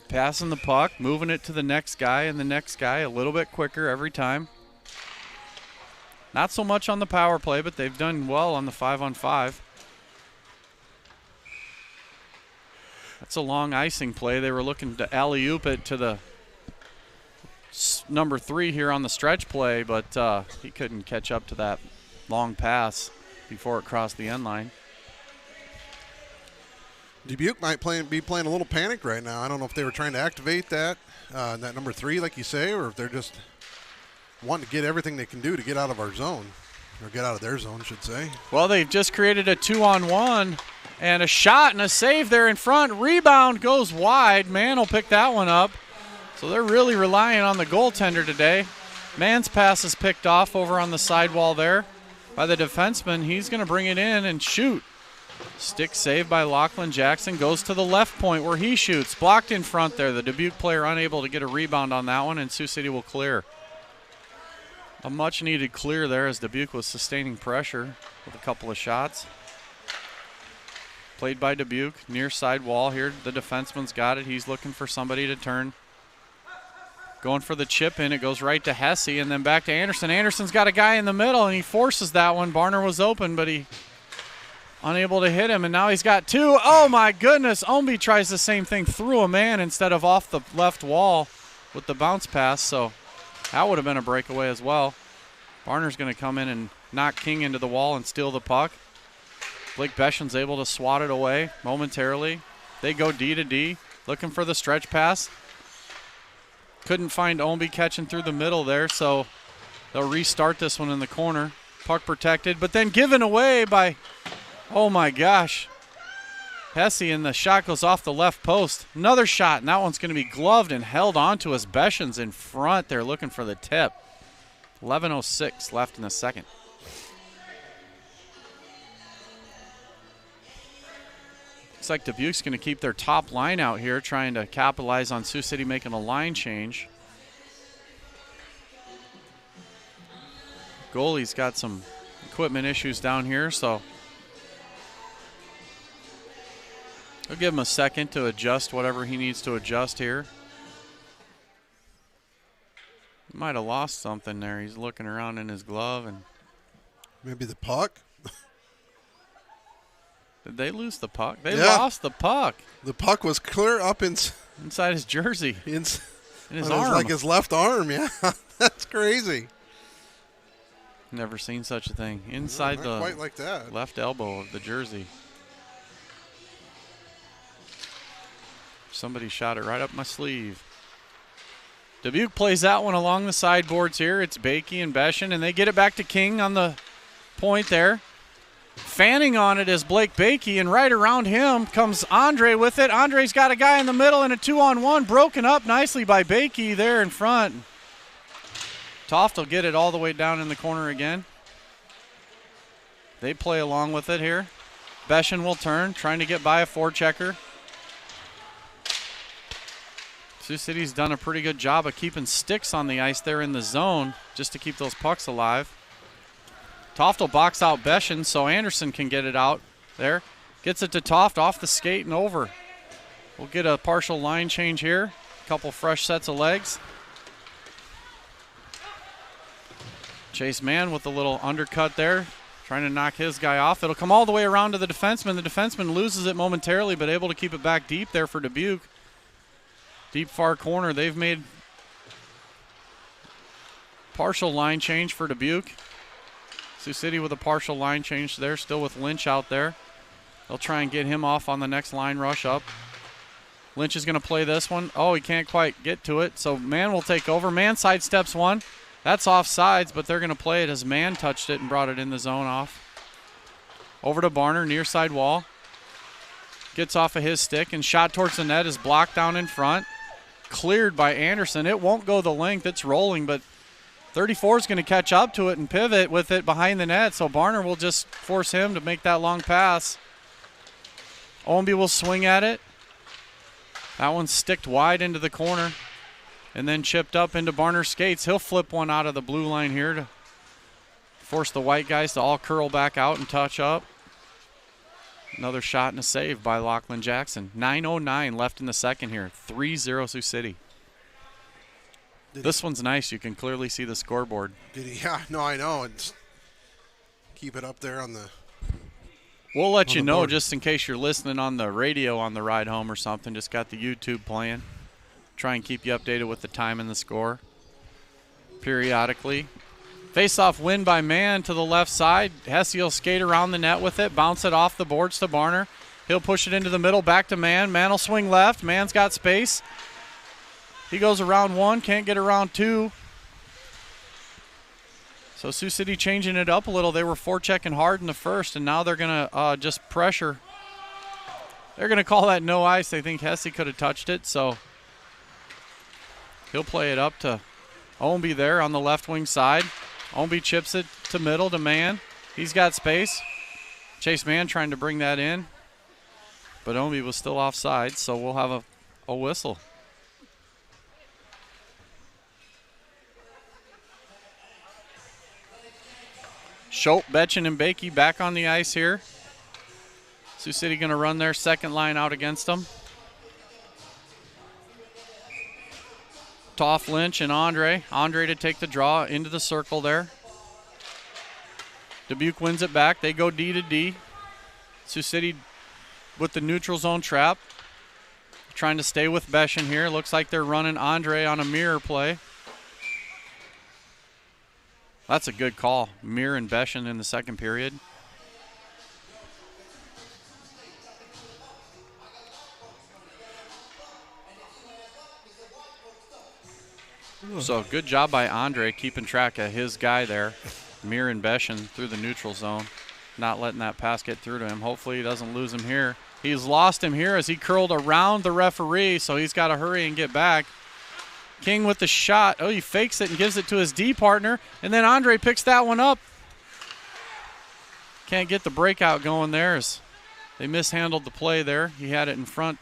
Passing the puck, moving it to the next guy, and the next guy a little bit quicker every time. Not so much on the power play, but they've done well on the 5-on-5. That's a long icing play. They were looking to alley-oop it to the number 3 here on the stretch play, but he couldn't catch up to that long pass before it crossed the end line. Dubuque might be playing a little panicked right now. I don't know if they were trying to activate that number 3, like you say, or if they're just wanting to get everything they can do to get out of our zone, or get out of their zone, I should say. Well, they've just created a 2-on-1 and a shot and a save there in front. Rebound goes wide. Mann will pick that one up. So they're really relying on the goaltender today. Mann's pass is picked off over on the sidewall there by the defenseman. He's going to bring it in and shoot. Stick save by Lachlan Jackson. Goes to the left point where he shoots. Blocked in front there. The Dubuque player unable to get a rebound on that one, and Sioux City will clear. A much-needed clear there as Dubuque was sustaining pressure with a couple of shots. Played by Dubuque. Near side wall here. The defenseman's got it. He's looking for somebody to turn. Going for the chip in. It goes right to Hesse and then back to Anderson. Anderson's got a guy in the middle, and he forces that one. Barner was open, but he unable to hit him, and now he's got 2. Oh, my goodness. Omby tries the same thing through a man instead of off the left wall with the bounce pass, so that would have been a breakaway as well. Barner's going to come in and knock King into the wall and steal the puck. Blake Beshan's able to swat it away momentarily. They go D to D, looking for the stretch pass. Couldn't find Omby catching through the middle there, so they'll restart this one in the corner. Puck protected, but then given away by, oh my gosh, Hesse, and the shot goes off the left post. Another shot, and that one's going to be gloved and held onto as Beshan's in front. They're looking for the tip. 11:06 left in the second. Looks like Dubuque's going to keep their top line out here, trying to capitalize on Sioux City making a line change. Goalie's got some equipment issues down here, so I'll give him a second to adjust whatever he needs to adjust here. He might have lost something there. He's looking around in his glove, and maybe the puck. Did they lose the puck? They lost the puck. The puck was clear up inside his jersey. In his arm. Like his left arm, yeah. That's crazy. Never seen such a thing. Inside the quite like that. Left elbow of the jersey. Somebody shot it right up my sleeve. Dubuque plays that one along the sideboards here. It's Bakey and Beshan, and they get it back to King on the point there. Fanning on it is Blake Bakey, and right around him comes Andre with it. Andre's got a guy in the middle and a 2-on-1, broken up nicely by Bakey there in front. Toft will get it all the way down in the corner again. They play along with it here. Beshin will turn, trying to get by a forechecker. Sioux City's done a pretty good job of keeping sticks on the ice there in the zone just to keep those pucks alive. Toft will box out Beshin so Anderson can get it out there. Gets it to Toft off the skate and over. We'll get a partial line change here. A couple fresh sets of legs. Chase Mann with a little undercut there, trying to knock his guy off. It'll come all the way around to the defenseman. The defenseman loses it momentarily, but able to keep it back deep there for Dubuque. Deep far corner. They've made partial line change for Dubuque. Sioux City with a partial line change there, still with Lynch out there. They'll try and get him off on the next line rush up. Lynch is going to play this one. Oh, he can't quite get to it, so Mann will take over. Mann sidesteps one. That's offsides, but they're going to play it as Mann touched it and brought it in the zone off. Over to Barner, near side wall. Gets off of his stick, and shot towards the net is blocked down in front. Cleared by Anderson. It won't go the length. It's rolling, but 34 is going to catch up to it and pivot with it behind the net, so Barner will just force him to make that long pass. Ownby will swing at it. That one's sticked wide into the corner and then chipped up into Barner's skates. He'll flip one out of the blue line here to force the white guys to all curl back out and touch up. Another shot and a save by Lachlan Jackson. 9:09 left in the second here. 3-0 Sioux City. This one's nice. You can clearly see the scoreboard. Did he? Yeah, no, I know. It's keep it up there on the. We'll let you know just in case you're listening on the radio on the ride home or something. Just got the YouTube playing. Try and keep you updated with the time and the score periodically. Face-off win by Mann to the left side. Hesse will skate around the net with it, bounce it off the boards to Barner. He'll push it into the middle, back to Mann. Mann will swing left. Mann's got space. He goes around one, can't get around two. So Sioux City changing it up a little. They were forechecking hard in the first, and now they're going to just pressure. They're going to call that no ice. They think Hesse could have touched it, so he'll play it up to Ownby there on the left wing side. Ownby chips it to middle to Mann. He's got space. Chase Mann trying to bring that in, but Ownby was still offside, so we'll have a whistle. Schultz, Betchen, and Bakey back on the ice here. Sioux City going to run their second line out against them. Toff, Lynch, and Andre. Andre to take the draw into the circle there. Dubuque wins it back. They go D to D. Sioux City with the neutral zone trap. Trying to stay with Beshin here. Looks like they're running Andre on a mirror play. That's a good call. Mir and Beshin in the second period. So good job by Andre keeping track of his guy there. Mir and Beshin through the neutral zone. Not letting that pass get through to him. Hopefully he doesn't lose him here. He's lost him here as he curled around the referee, so he's got to hurry and get back. King with the shot. Oh, he fakes it and gives it to his D partner. And then Andre picks that one up. Can't get the breakout going there as they mishandled the play there. He had it in front.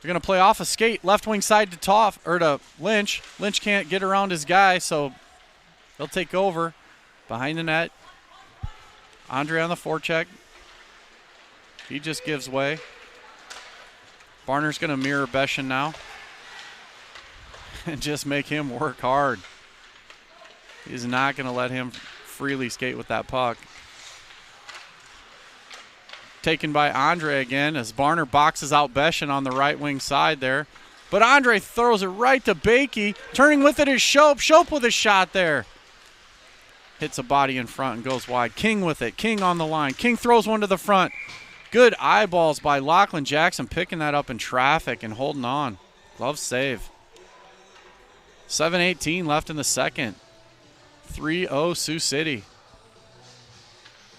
They're going to play off a skate. Left wing side to Toff, or to Lynch. Lynch can't get around his guy, so they'll take over behind the net. Andre on the forecheck. He just gives way. Barner's going to mirror Beshin now and just make him work hard. He's not going to let him freely skate with that puck. Taken by Andre again as Barner boxes out Beshin on the right wing side there. But Andre throws it right to Bakey. Turning with it is Shope. Shope with a shot there. Hits a body in front and goes wide. King with it. King on the line. King throws one to the front. Good eyeballs by Lachlan Jackson, picking that up in traffic and holding on. Glove save. 7:18 left in the second. 3-0 Sioux City.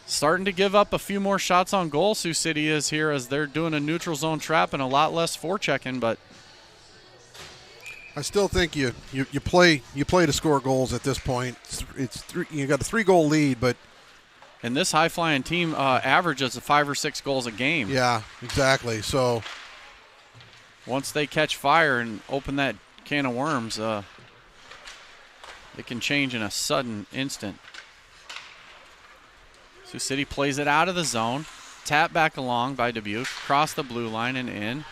Starting to give up a few more shots on goal, Sioux City is here, as they're doing a neutral zone trap and a lot less forechecking, but I still think you play to score goals at this point. You got a 3-goal lead, but and this high-flying team averages 5 or 6 goals a game. Yeah, exactly. So once they catch fire and open that can of worms, it can change in a sudden instant. Sioux City plays it out of the zone. Tap back along by Dubuque. Cross the blue line and in.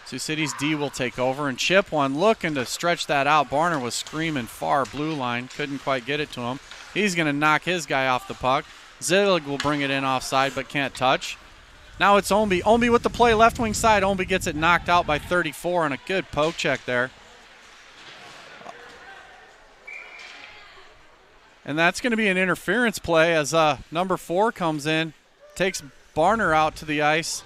Sioux City's D will take over and chip one. Looking to stretch that out. Barner was screaming far blue line. Couldn't quite get it to him. He's going to knock his guy off the puck. Zillig will bring it in offside but can't touch. Now it's Omby. Omby with the play left wing side. Omby gets it knocked out by 34 and a good poke check there. And that's going to be an interference play as number 4 comes in, takes Barner out to the ice.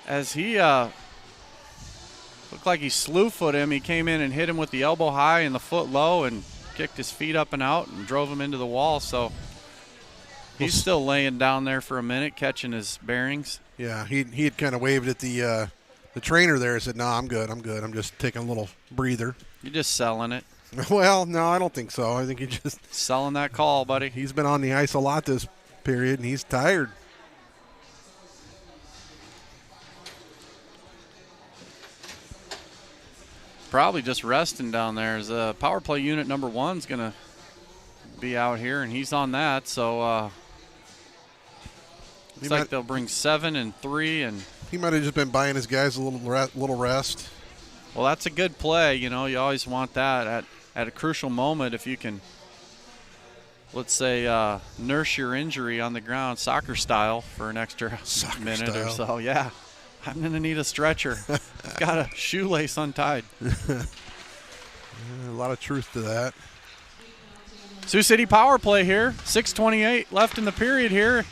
As he looked like he slew-foot him, he came in and hit him with the elbow high and the foot low and kicked his feet up and out and drove him into the wall. So he's still laying down there for a minute, catching his bearings. Yeah, he had kind of waved at the trainer there and said, "No, I'm good. I'm just taking a little breather." You're just selling it. Well, no, I don't think so. I think he just selling that call, buddy. He's been on the ice a lot this period, and he's tired. Probably just resting down there. As power play unit number 1's going to be out here, and he's on that. So looks like they'll bring 7 and 3, and he might have just been buying his guys a little rest. Well, that's a good play. You know, you always want that at a crucial moment. If you can, let's say, nurse your injury on the ground, soccer style, for an extra minute or so. Yeah, I'm going to need a stretcher. I've got a shoelace untied. A lot of truth to that. Sioux City power play here. 6:28 left in the period here.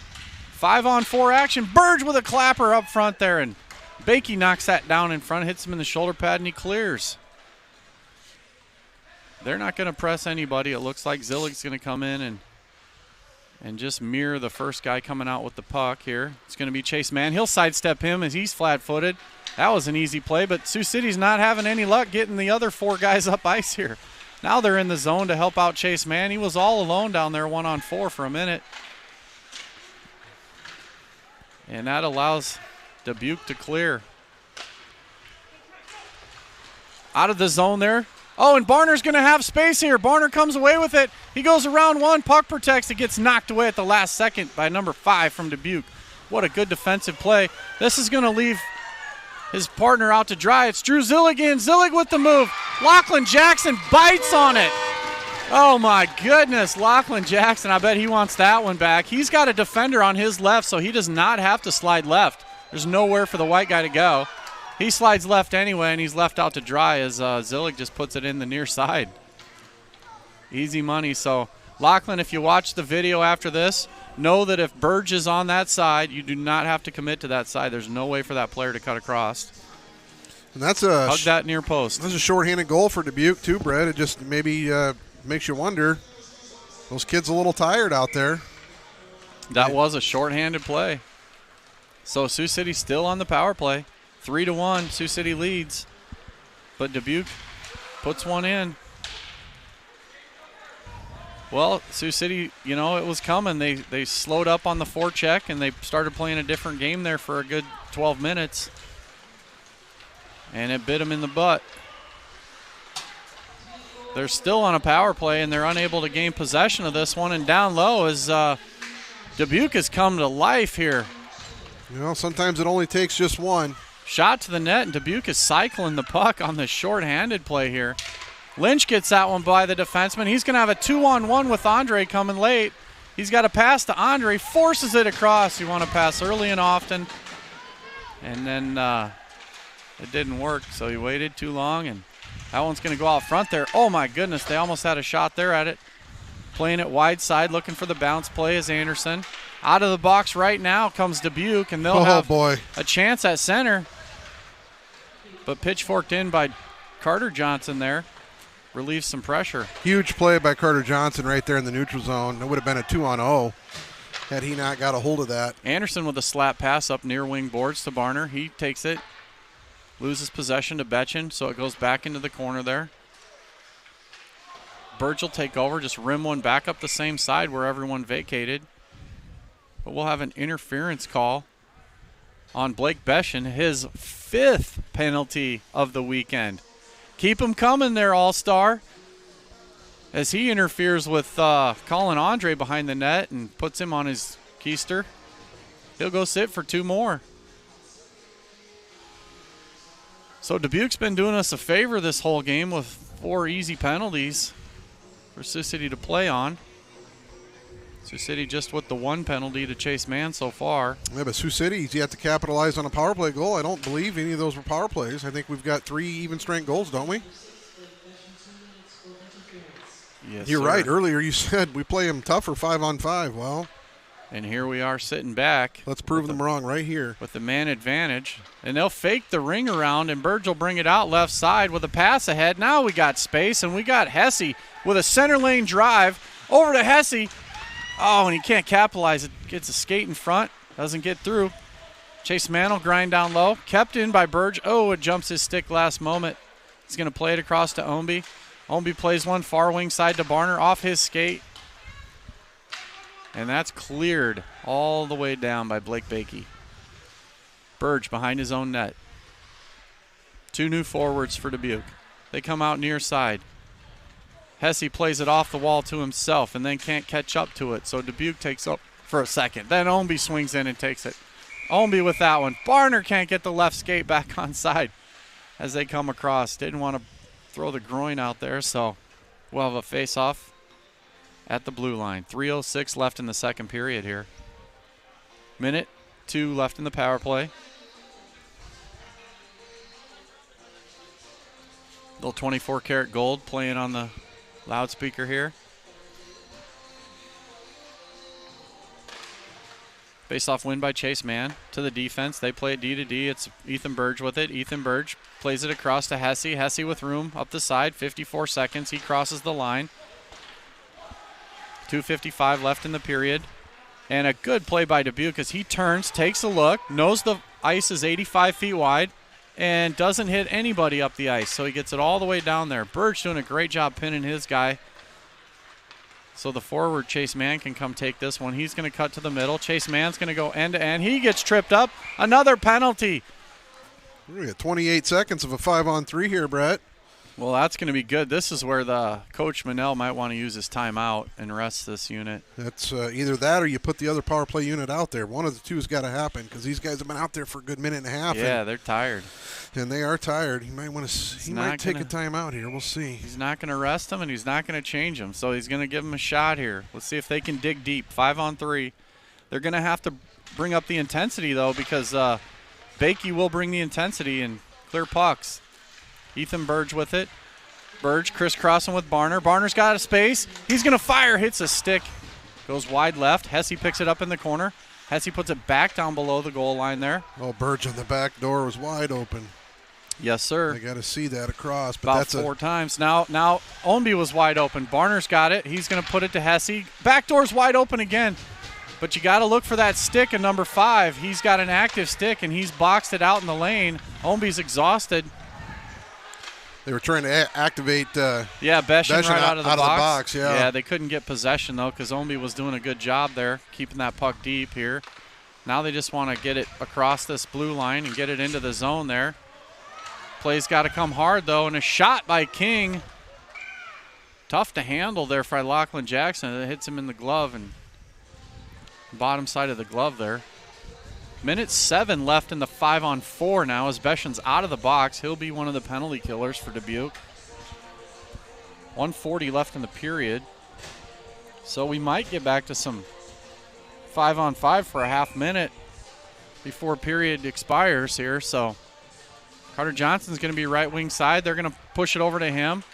5-on-4 action. Burge with a clapper up front there, and Bakey knocks that down in front, hits him in the shoulder pad, and he clears. They're not going to press anybody. It looks like Zillig's going to come in and just mirror the first guy coming out with the puck here. It's going to be Chase Mann. He'll sidestep him as he's flat-footed. That was an easy play, but Sioux City's not having any luck getting the other 4 guys up ice here. Now they're in the zone to help out Chase Mann. He was all alone down there 1-on-4 for a minute. And that allows Dubuque to clear. Out of the zone there. Oh, and Barner's going to have space here. Barner comes away with it. He goes around one, puck protects. It gets knocked away at the last second by number 5 from Dubuque. What a good defensive play. This is going to leave his partner out to dry. It's Drew Zillig in. Zillig with the move. Lachlan Jackson bites on it. Oh, my goodness. Lachlan Jackson, I bet he wants that one back. He's got a defender on his left, so he does not have to slide left. There's nowhere for the white guy to go. He slides left anyway, and he's left out to dry as Zillig just puts it in the near side. Easy money. So, Lachlan, if you watch the video after this, know that if Burge is on that side, you do not have to commit to that side. There's no way for that player to cut across. And that's a hug that near post. That's a shorthanded goal for Dubuque too, Brett. It just maybe makes you wonder. Those kids a little tired out there. That was a shorthanded play. So Sioux City still on the power play. 3-1, Sioux City leads. But Dubuque puts one in. Well, Sioux City, you know, it was coming. They slowed up on the forecheck, and they started playing a different game there for a good 12 minutes. And it bit them in the butt. They're still on a power play, and they're unable to gain possession of this one. And down low as Dubuque has come to life here. You know, sometimes it only takes just one. Shot to the net, and Dubuque is cycling the puck on the shorthanded play here. Lynch gets that one by the defenseman. He's going to have a 2-on-1 with Andre coming late. He's got a pass to Andre, forces it across. You want to pass early and often. And then it didn't work, so he waited too long, and that one's going to go out front there. Oh, my goodness, they almost had a shot there at it. Playing it wide side, looking for the bounce play is Anderson. Out of the box right now comes Dubuque, and they'll have a chance at center. But pitchforked in by Carter Johnson there. relieve some pressure. Huge play by Carter Johnson right there in the neutral zone. It would have been a 2-on-0 had he not got a hold of that. Anderson with a slap pass up near wing boards to Barner. He takes it, loses possession to Betchen, so it goes back into the corner there. Burge will take over, just rim one back up the same side where everyone vacated. But we'll have an interference call on Blake Betchen, his 5th penalty of the weekend. Keep him coming there, All-Star, as he interferes with Colin Andre behind the net and puts him on his keister. He'll go sit for 2 more. So Dubuque's been doing us a favor this whole game with 4 easy penalties for Sioux City to play on. Sioux City just with the 1 penalty to Chase Mann so far. Yeah, but Sioux City's yet to capitalize on a power play goal. I don't believe any of those were power plays. I think we've got 3 even-strength goals, don't we? Yes, You're sir. right. Earlier you said we play them tougher 5-on-5. Well, and here we are sitting back. let's prove them wrong right here. With the man advantage. And they'll fake the ring around, and Burge will bring it out left side with a pass ahead. Now we got space, and we got Hesse with a center lane drive over to Hesse. Oh, and he can't capitalize it. Gets a skate in front. Doesn't get through. Chase Mann will grind down low. Kept in by Burge. Oh, it jumps his stick last moment. He's going to play it across to Ownby. Ownby plays one far wing side to Barner off his skate. And that's cleared all the way down by Blake Bakey. Burge behind his own net. 2 new forwards for Dubuque. They come out near side. Hesse plays it off the wall to himself and then can't catch up to it. So Dubuque takes up for a second. Then Ownby swings in and takes it. Ownby with that one. Barner can't get the left skate back on side as they come across. Didn't want to throw the groin out there, so we'll have a face-off at the blue line. 3:06 left in the second period here. Minute 2 left in the power play. Little 24-karat gold playing on the loudspeaker here. Face-off win by Chase Mann to the defense. They play it D to D. It's Ethan Burge with it. Ethan Burge plays it across to Hesse. Hesse with room up the side. 54 seconds. He crosses the line. 2:55 left in the period. And a good play by Dubuque as he turns, takes a look, knows the ice is 85 feet wide, and doesn't hit anybody up the ice. So he gets it all the way down there. Burge doing a great job pinning his guy. So the forward, Chase Mann, can come take this one. He's going to cut to the middle. Chase Mann's going to go end-to-end. He gets tripped up. Another penalty. We got 28 seconds of a 5-on-3 here, Brett. Well, that's going to be good. This is where the Coach Manel might want to use his timeout and rest this unit. That's either that or you put the other power play unit out there. One of the two has got to happen because these guys have been out there for a good minute and a half. Yeah, they're tired. And they are tired. He might want to. He might take a timeout here. We'll see. He's not going to rest them, and he's not going to change them. So he's going to give them a shot here. Let's see if they can dig deep. 5-on-3. They're going to have to bring up the intensity, though, because Bakey will bring the intensity and clear pucks. Ethan Burge with it. Burge crisscrossing with Barner. Barner's got a space. He's going to fire. Hits a stick. Goes wide left. Hesse picks it up in the corner. Hesse puts it back down below the goal line there. Oh, Burge on the back door was wide open. Yes, sir. I got to see that across. But About that's 4 times. Now Ownby was wide open. Barner's got it. He's going to put it to Hesse. Back door's wide open again. But you got to look for that stick in number 5. He's got an active stick, and he's boxed it out in the lane. Ownby's exhausted. They were trying to activate Beshen right out of the box. Yeah, they couldn't get possession, though, because Ownby was doing a good job there, keeping that puck deep here. Now they just want to get it across this blue line and get it into the zone there. Play's got to come hard, though, and a shot by King. Tough to handle there by Lachlan Jackson. It hits him in the glove and bottom side of the glove there. Minute 7 left in the 5-on-4 now as Beshen's out of the box. He'll be one of the penalty killers for Dubuque. 1:40 left in the period. So we might get back to some 5-on-5 for a half minute before period expires here. So Carter Johnson's going to be right wing side. They're going to push it over to him.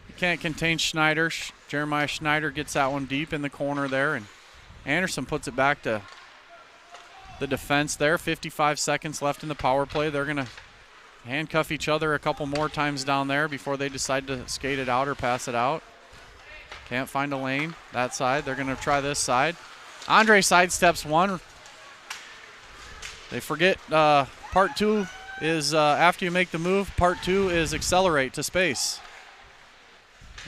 He can't contain Schneider. Jeremiah Schneider gets that one deep in the corner there, and Anderson puts it back to the defense there. 55 seconds left in the power play. They're going to handcuff each other a couple more times down there before they decide to skate it out or pass it out. Can't find a lane that side. They're going to try this side. Andre sidesteps one. They forget part two is after you make the move, part two is accelerate to space.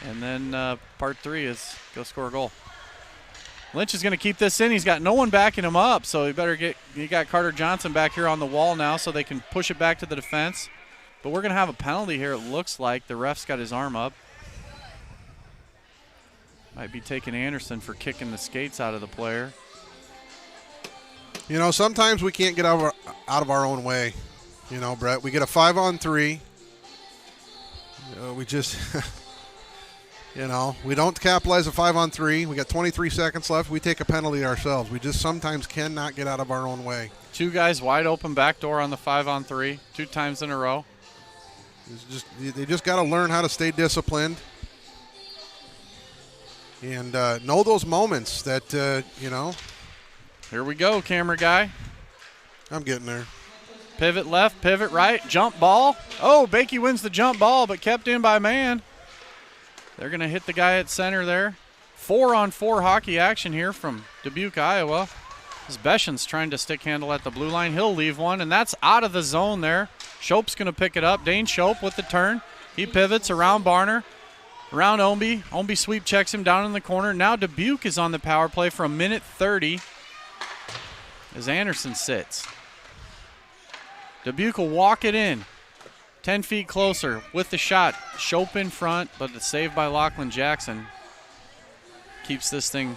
And then part three is go score a goal. Lynch is going to keep this in. He's got no one backing him up, so he got Carter Johnson back here on the wall now so they can push it back to the defense. But we're going to have a penalty here, it looks like. The ref's got his arm up. Might be taking Anderson for kicking the skates out of the player. You know, sometimes we can't get out of our own way. You know, Brett, we get a 5-on-3. We just... You know, we don't capitalize a 5-on-3. We got 23 seconds left. We take a penalty ourselves. We just sometimes cannot get out of our own way. Two guys wide open back door on the 5-on-3, 2 times in a row. They just got to learn how to stay disciplined and know those moments that, you know. Here we go, camera guy. I'm getting there. Pivot left, pivot right, jump ball. Oh, Bakey wins the jump ball, but kept in by man. They're going to hit the guy at center there. 4-on-4 hockey action here from Dubuque, Iowa. As Beshan's trying to stick handle at the blue line. He'll leave one, and that's out of the zone there. Shope's going to pick it up. Dane Shope with the turn. He pivots around Barner, around Omby. Omby sweep checks him down in the corner. Now Dubuque is on the power play for 1:30 as Anderson sits. Dubuque will walk it in. 10 feet closer with the shot. Shope in front, but it's saved by Lachlan Jackson. Keeps this thing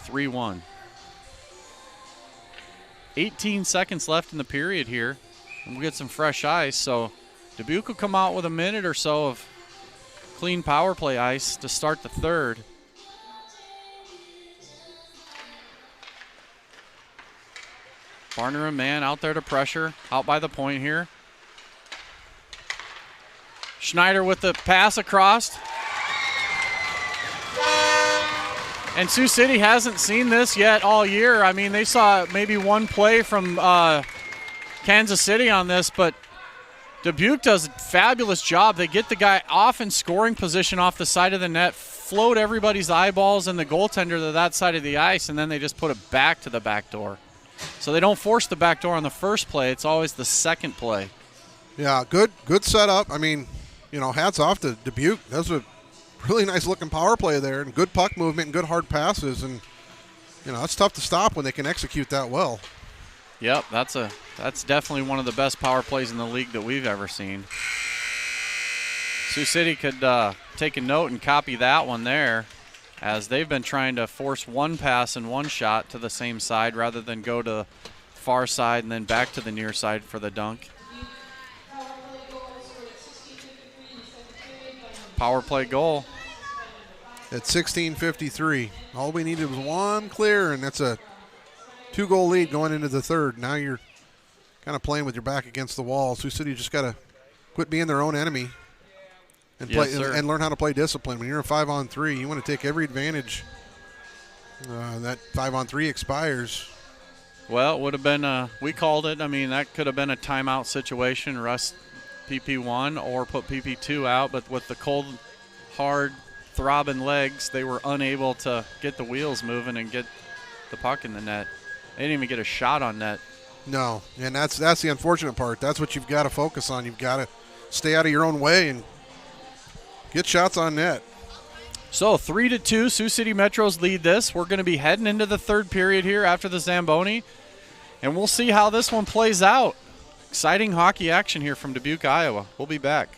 3-1. 18 seconds left in the period here. And we'll get some fresh ice. So Dubuque will come out with a minute or so of clean power play ice to start the third. Barner and man out there to pressure. Out by the point here. Schneider with the pass across. And Sioux City hasn't seen this yet all year. I mean, they saw maybe one play from Kansas City on this, but Dubuque does a fabulous job. They get the guy off in scoring position off the side of the net, float everybody's eyeballs and the goaltender to that side of the ice, and then they just put it back to the back door. So they don't force the back door on the first play. It's always the second play. Yeah, good setup. I mean, you know, hats off to Dubuque. That was a really nice-looking power play there, and good puck movement and good hard passes. And, you know, it's tough to stop when they can execute that well. Yep, that's definitely one of the best power plays in the league that we've ever seen. Sioux City could take a note and copy that one there, as they've been trying to force one pass and one shot to the same side rather than go to the far side and then back to the near side for the dunk. Power play goal. At 16:53. All we needed was one clear, and that's a 2-goal lead going into the third. Now you're kind of playing with your back against the wall. Sioux City just got to quit being their own enemy and play and learn how to play discipline. When you're a 5-on-3, you want to take every advantage. That 5-on-3 expires. Well, it would have been we called it. I mean, that could have been a timeout situation. Russ PP1 or put PP2 out, but with the cold, hard, throbbing legs, they were unable to get the wheels moving and get the puck in the net. They didn't even get a shot on net. No, and that's the unfortunate part. That's what you've got to focus on. You've got to stay out of your own way and get shots on net. So 3-2, Sioux City Metros lead this. We're going to be heading into the third period here after the Zamboni, and we'll see how this one plays out. Exciting hockey action here from Dubuque, Iowa. We'll be back.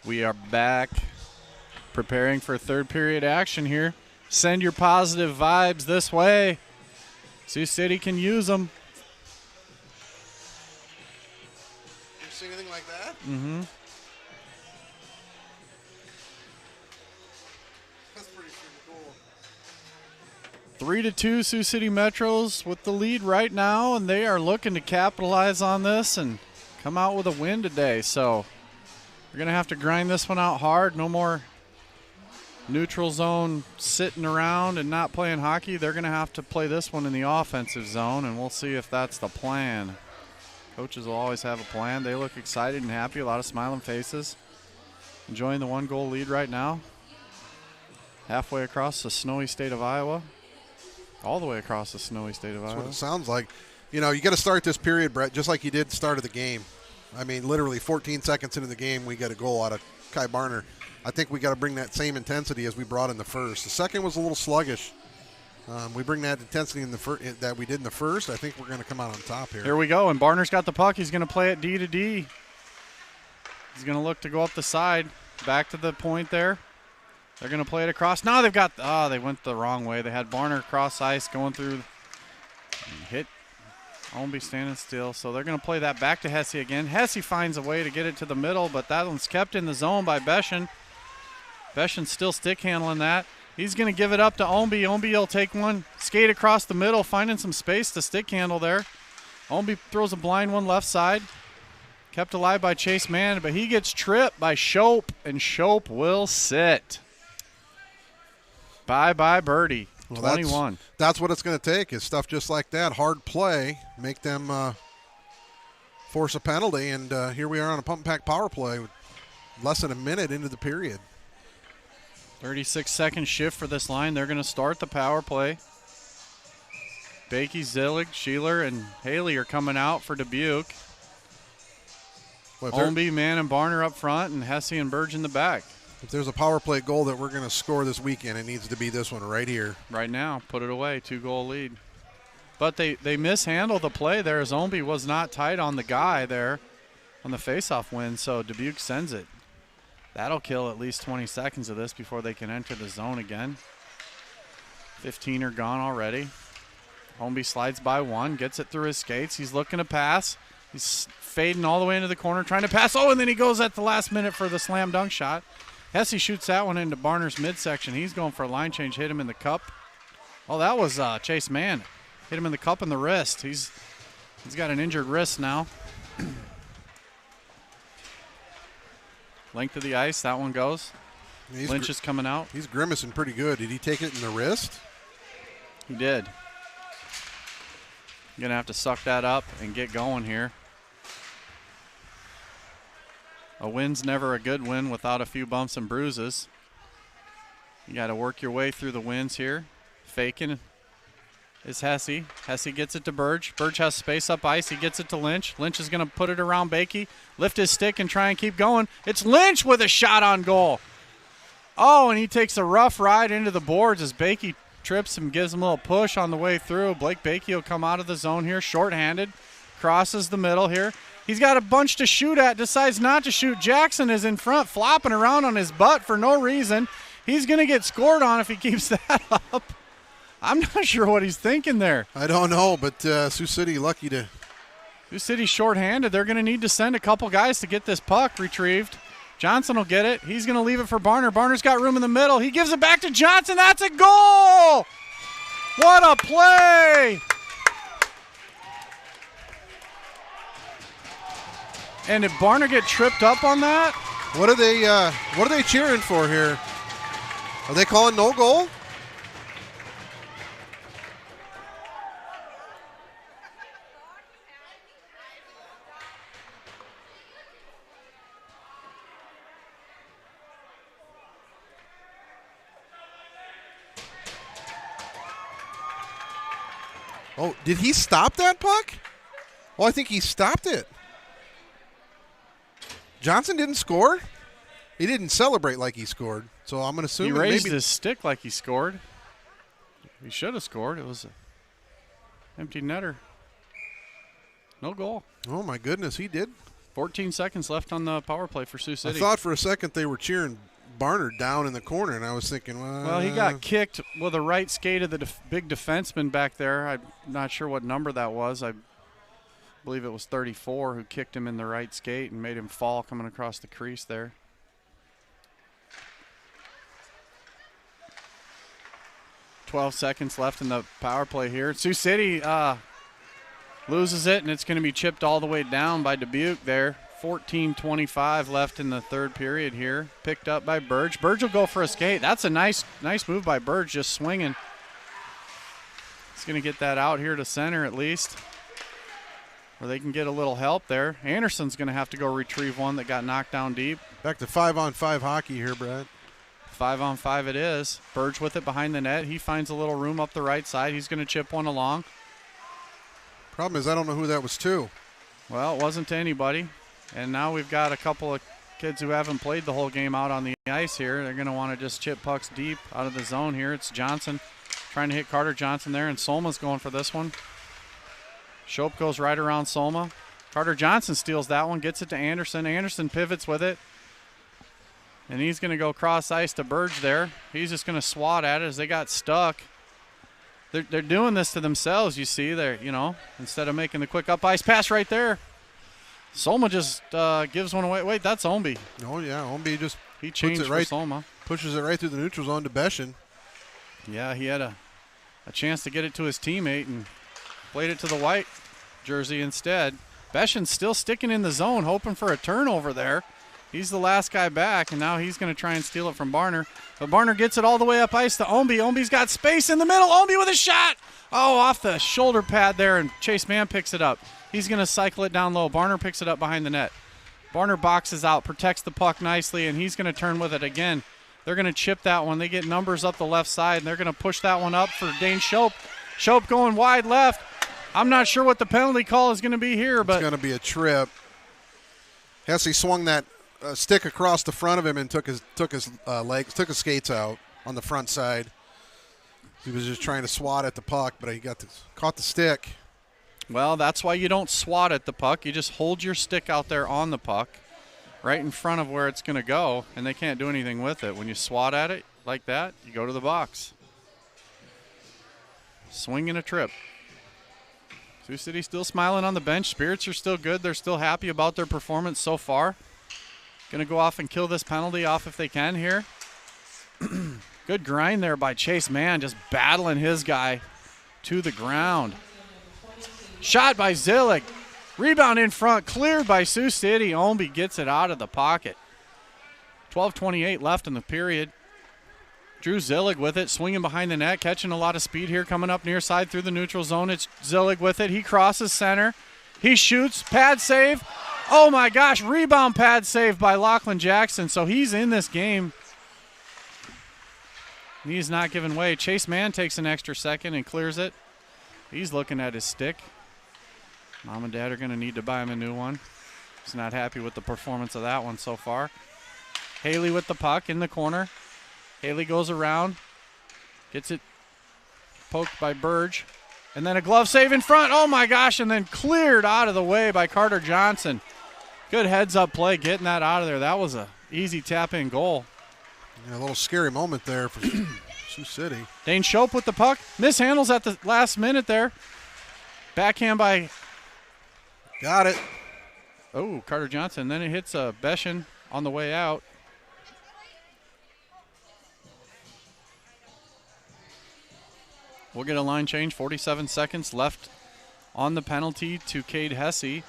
We are back preparing for third period action here. Send your positive vibes this way. Sioux City can use them. You see anything like that? Mm-hmm. That's pretty cool. 3-2 Sioux City Metros with the lead right now, and they are looking to capitalize on this and come out with a win today. So we're going to have to grind this one out hard. No more neutral zone sitting around and not playing hockey. They're going to have to play this one in the offensive zone, and we'll see if that's the plan. Coaches will always have a plan. They look excited and happy, a lot of smiling faces. Enjoying the 1-goal lead right now. Halfway across the snowy state of Iowa. All the way across the snowy state of That's Iowa. what it sounds like. You know, you got to start this period, Brett, just like you did at the start of the game. I mean, literally 14 seconds into the game, we get a goal out of Kai Barner. I think we got to bring that same intensity as we brought in the first. The second was a little sluggish. We bring that intensity in the that we did in the first. I think we're going to come out on top here. Here we go, and Barner's got the puck. He's going to play it D to D. He's going to look to go up the side, back to the point there. They're going to play it across. No, they've got, they went the wrong way. They had Barner across ice going through, hit. Won't be standing still, so they're going to play that back to Hesse again. Hesse finds a way to get it to the middle, but that one's kept in the zone by Beschen. Beschen's still stick handling that. He's going to give it up to Omby. Omby will take one, skate across the middle, finding some space to stick handle there. Omby throws a blind one left side. Kept alive by Chase Mann, but he gets tripped by Shope, and Shope will sit. Bye-bye birdie. Well, 21. That's what it's going to take is stuff just like that. Hard play, make them force a penalty, and here we are on a pump pack power play with less than a minute into the period. 36-second shift for this line. They're going to start the power play. Bakey, Zillig, Sheeler, and Haley are coming out for Dubuque. Well, Omby, Mann, and Barner up front, and Hesse and Burge in the back. if there's a power play goal that we're going to score this weekend, it needs to be this one right here. Right now, put it away, 2-goal lead. But they mishandled the play there as Omby was not tight on the guy there on the faceoff win, so Dubuque sends it. That'll kill at least 20 seconds of this before they can enter the zone again. 15 are gone already. Omby slides by one, gets it through his skates. He's looking to pass. He's fading all the way into the corner, trying to pass. Oh, and then he goes at the last minute for the slam dunk shot. Hesse shoots that one into Barner's midsection. He's going for a line change, hit him in the cup. Oh, that was Chase Mann. Hit him in the cup and the wrist. He's got an injured wrist now. Length of the ice, that one goes. Lynch is coming out. He's grimacing pretty good. Did he take it in the wrist? He did. Going to have to suck that up and get going here. A win's never a good win without a few bumps and bruises. You got to work your way through the wins here. Faking is Hesse. Hesse gets it to Burge. Burge has space up ice. He gets it to Lynch. Lynch is going to put it around Bakey, lift his stick and try and keep going. It's Lynch with a shot on goal. Oh, and he takes a rough ride into the boards as Bakey trips him, gives him a little push on the way through. Blake Bakey will come out of the zone here, shorthanded, crosses the middle here. He's got a bunch to shoot at, decides not to shoot. Jackson is in front, flopping around on his butt for no reason. He's going to get scored on if he keeps that up. I'm not sure what he's thinking there. I don't know, but Sioux City lucky to. Sioux City's shorthanded. They're going to need to send a couple guys to get this puck retrieved. Johnson will get it. He's going to leave it for Barner. Barner's got room in the middle. He gives it back to Johnson. That's a goal! What a play! And did Barner get tripped up on that? What are they cheering for here? Are they calling no goal? Oh, did he stop that puck? Oh, I think he stopped it. Johnson didn't score? He didn't celebrate like he scored. So I'm going to assume he raised his stick like he scored. He should have scored. It was an empty netter. No goal. Oh, my goodness, he did. 14 seconds left on the power play for Sioux City. I thought for a second they were cheering Barnard down in the corner, and I was thinking, well, he got kicked with a right skate of the big defenseman back there. I'm not sure what number that was. I believe it was 34 who kicked him in the right skate and made him fall coming across the crease there. "12 seconds left in the power play here. Sioux City loses it, and it's going to be chipped all the way down by Dubuque there. 14:25 left in the third period here. Picked up by Burge. Burge will go for a skate. That's a nice move by Burge, just swinging. He's going to get that out here to center at least, where they can get a little help there. Anderson's going to have to go retrieve one that got knocked down deep. Back to 5-on-5 hockey here, Brad. 5-on-5 it is. Burge with it behind the net. He finds a little room up the right side. He's going to chip one along. Problem is I don't know who that was to. Well, it wasn't to anybody. And now we've got a couple of kids who haven't played the whole game out on the ice here. They're going to want to just chip pucks deep out of the zone here. It's Johnson trying to hit Carter Johnson there, and Solma's going for this one. Shope goes right around Solma. Carter Johnson steals that one, gets it to Anderson. Anderson pivots with it. And he's going to go cross ice to Burge there. He's just going to swat at it as they got stuck. They're doing this to themselves, you see. They're, instead of making the quick up ice pass right there. Solma just gives one away. Wait, that's Omby. Oh, yeah, Omby just he changed for Solma. Pushes it right through the neutral zone to Beshin. Yeah, he had a chance to get it to his teammate and played it to the white jersey instead. Beshin's still sticking in the zone, hoping for a turnover there. He's the last guy back, and now he's going to try and steal it from Barner. But Barner gets it all the way up ice to Omby. Omby's got space in the middle. Omby with a shot. Oh, off the shoulder pad there, and Chase Mann picks it up. He's going to cycle it down low. Barner picks it up behind the net. Barner boxes out, protects the puck nicely, and he's going to turn with it again. They're going to chip that one. They get numbers up the left side, and they're going to push that one up for Dane Shope. Shope going wide left. I'm not sure what the penalty call is going to be here, but it's going to be a trip. Hesse swung that stick across the front of him and took his legs, took his skates out on the front side. He was just trying to swat at the puck, but he caught the stick. Well, that's why you don't swat at the puck. You just hold your stick out there on the puck, right in front of where it's going to go, and they can't do anything with it. When you swat at it like that, you go to the box. Swing and a trip. Sioux City still smiling on the bench. Spirits are still good. They're still happy about their performance so far. Going to go off and kill this penalty off if they can here. Good grind there by Chase Mann, just battling his guy to the ground. Shot by Zillig. Rebound in front, cleared by Sioux City. Omby gets it out of the pocket. 12:28 left in the period. Drew Zillig with it, swinging behind the net, catching a lot of speed here, coming up near side through the neutral zone. It's Zillig with it. He crosses center. He shoots. Pad save. Oh, my gosh. Rebound pad save by Lachlan Jackson. So he's in this game. He's not giving way. Chase Mann takes an extra second and clears it. He's looking at his stick. Mom and Dad are going to need to buy him a new one. He's not happy with the performance of that one so far. Haley with the puck in the corner. Haley goes around, gets it poked by Burge, and then a glove save in front. Oh, my gosh, and then cleared out of the way by Carter Johnson. Good heads-up play getting that out of there. That was an easy tap-in goal. Yeah, a little scary moment there for Sioux City. Dane Shope with the puck. Mishandles at the last minute there. Backhand by... Got it. Oh, Carter Johnson. Then it hits Beshin on the way out. We'll get a line change. 47 seconds left on the penalty to Cade Hesse.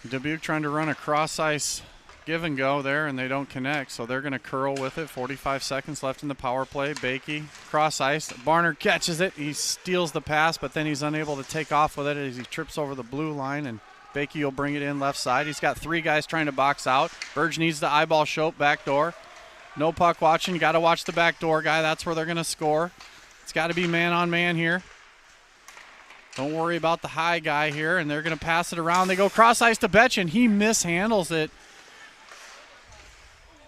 Dubuque trying to run a cross-ice give and go there, and they don't connect, so they're going to curl with it. 45 seconds left in the power play. Bakey, cross-ice. Barner catches it. He steals the pass, but then he's unable to take off with it as he trips over the blue line, and Bakey will bring it in left side. He's got three guys trying to box out. Burge needs the eyeball Shope back door. No puck watching. Got to watch the back door guy. That's where they're going to score. It's got to be man-on-man here. Don't worry about the high guy here, and they're going to pass it around. They go cross-ice to Betchen. He mishandles it.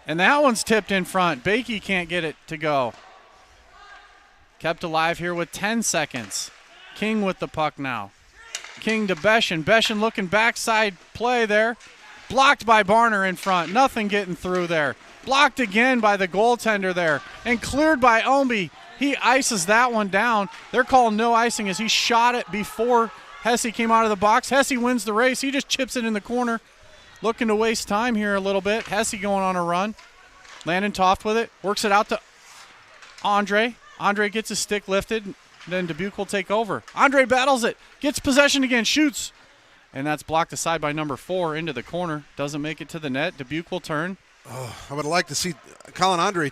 And that one's tipped in front. Bakey can't get it to go. Kept alive here with 10 seconds. King with the puck now. King to Beshin. Beshin looking backside play there. Blocked by Barner in front. Nothing getting through there. Blocked again by the goaltender there. And cleared by Omby. He ices that one down. They're calling no icing as he shot it before Hesse came out of the box. Hesse wins the race. He just chips it in the corner. Looking to waste time here a little bit. Hesse going on a run. Landon Toft with it. Works it out to Andre. Andre gets his stick lifted. Then Dubuque will take over. Andre battles it. Gets possession again. Shoots. And that's blocked aside by number 4 into the corner. Doesn't make it to the net. Dubuque will turn. Oh, I would like to see Colin Andre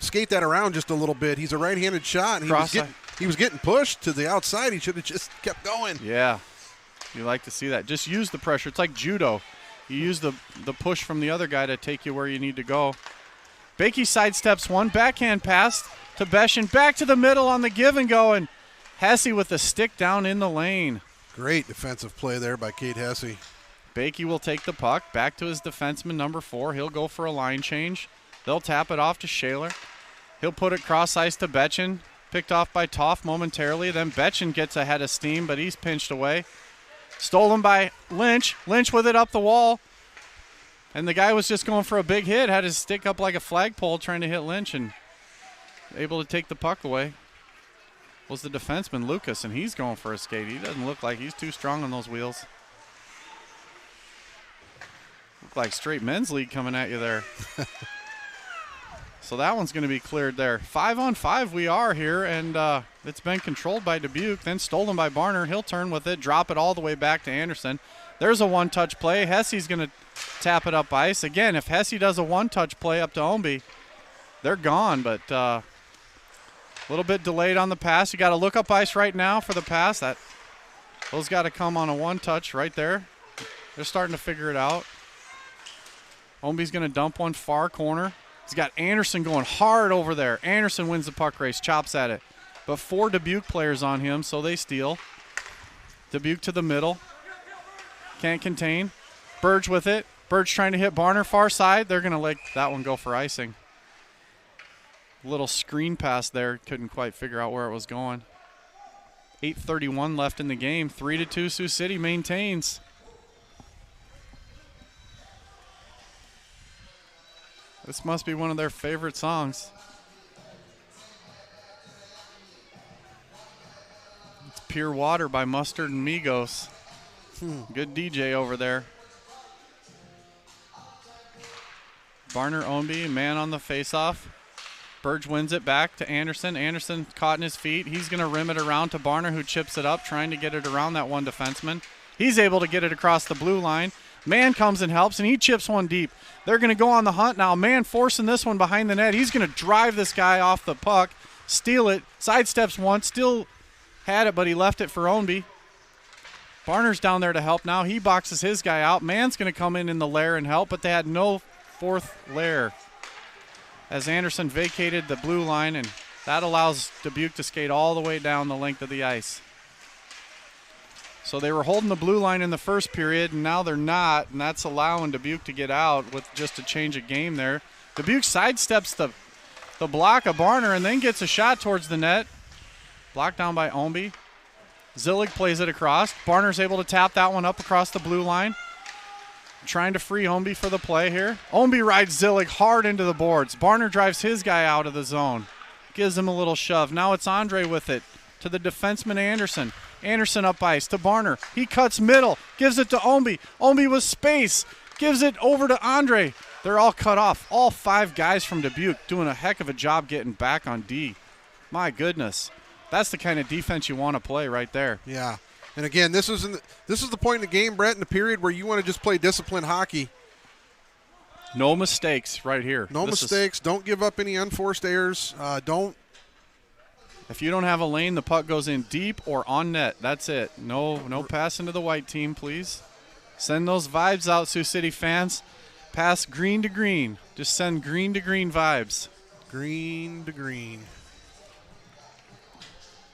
skate that around just a little bit. He's a right-handed shot. And he was getting pushed to the outside. He should have just kept going. Yeah. You like to see that. Just use the pressure. It's like judo. You use the push from the other guy to take you where you need to go. Bakey sidesteps one. Backhand pass to Beshin. Back to the middle on the give and go. And Hesse with the stick down in the lane. Great defensive play there by Kate Hesse. Bakey will take the puck back to his defenseman, number 4. He'll go for a line change. They'll tap it off to Shaler. He'll put it cross ice to Betchin. Picked off by Toff momentarily. Then Betchin gets ahead of steam, but he's pinched away. Stolen by Lynch. Lynch with it up the wall. And the guy was just going for a big hit. Had his stick up like a flagpole trying to hit Lynch and able to take the puck away. Was the defenseman, Lucas, and he's going for a skate. He doesn't look like he's too strong on those wheels. Look like straight men's league coming at you there. So that one's going to be cleared there. 5-on-5 we are here, and it's been controlled by Dubuque, then stolen by Barner. He'll turn with it, drop it all the way back to Anderson. There's a one-touch play. Hesse's going to tap it up ice. Again, if Hesse does a one-touch play up to Omby, they're gone, but a little bit delayed on the pass. You got to look up ice right now for the pass. Those got to come on a one-touch right there. They're starting to figure it out. Omby's going to dump one far corner. He's got Anderson going hard over there. Anderson wins the puck race, chops at it. But 4 Dubuque players on him, so they steal. Dubuque to the middle. Can't contain. Burge with it. Burge trying to hit Barner far side. They're going to let that one go for icing. Little screen pass there. Couldn't quite figure out where it was going. 8:31 left in the game. 3-2 Sioux City maintains. This must be one of their favorite songs. It's Pure Water by Mustard and Migos. Good DJ over there. Barner Omby, man on the faceoff. Burge wins it back to Anderson. Anderson caught in his feet. He's going to rim it around to Barner, who chips it up, trying to get it around that one defenseman. He's able to get it across the blue line. Man comes and helps, and he chips one deep. They're going to go on the hunt now. Man forcing this one behind the net. He's going to drive this guy off the puck, steal it, sidesteps one, still had it, but he left it for Omby. Barner's down there to help now. He boxes his guy out. Man's going to come in the lair and help, but they had no fourth lair as Anderson vacated the blue line, and that allows Dubuque to skate all the way down the length of the ice. So they were holding the blue line in the first period, and now they're not, and that's allowing Dubuque to get out with just a change of game there. Dubuque sidesteps the block of Barner and then gets a shot towards the net. Blocked down by Omby. Zillig plays it across. Barner's able to tap that one up across the blue line. Trying to free Omby for the play here. Omby rides Zillig hard into the boards. Barner drives his guy out of the zone. Gives him a little shove. Now it's Andre with it to the defenseman Anderson. Anderson up ice to Barner. He cuts middle. Gives it to Omby. Omby with space. Gives it over to Andre. They're all cut off. All 5 guys from Dubuque doing a heck of a job getting back on D. My goodness. That's the kind of defense you want to play right there. Yeah. And again, this is the point in the game, Brett, in the period where you want to just play disciplined hockey. No mistakes right here. No mistakes. Don't give up any unforced errors. If you don't have a lane, the puck goes in deep or on net. That's it. No passing to the white team, please. Send those vibes out, Sioux City fans. Pass green to green. Just send green to green vibes. Green to green.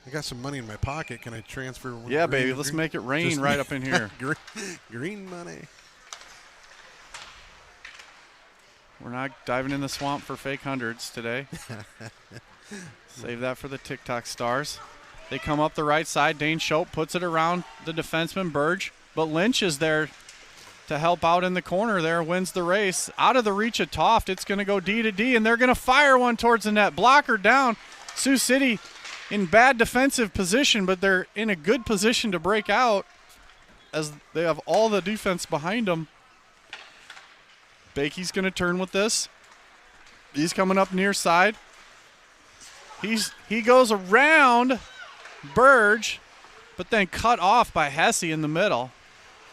I got some money in my pocket. Can I transfer? Yeah, baby. Let's make it rain right up in here. Green money. We're not diving in the swamp for fake hundreds today. Save that for the TikTok stars. They come up the right side. Dane Shope puts it around the defenseman, Burge. But Lynch is there to help out in the corner there, wins the race. Out of the reach of Toft, it's going to go D to D, and they're going to fire one towards the net. Blocker down. Sioux City in bad defensive position, but they're in a good position to break out as they have all the defense behind them. Bakey's going to turn with this. He's coming up near side. He goes around Burge, but then cut off by Hesse in the middle.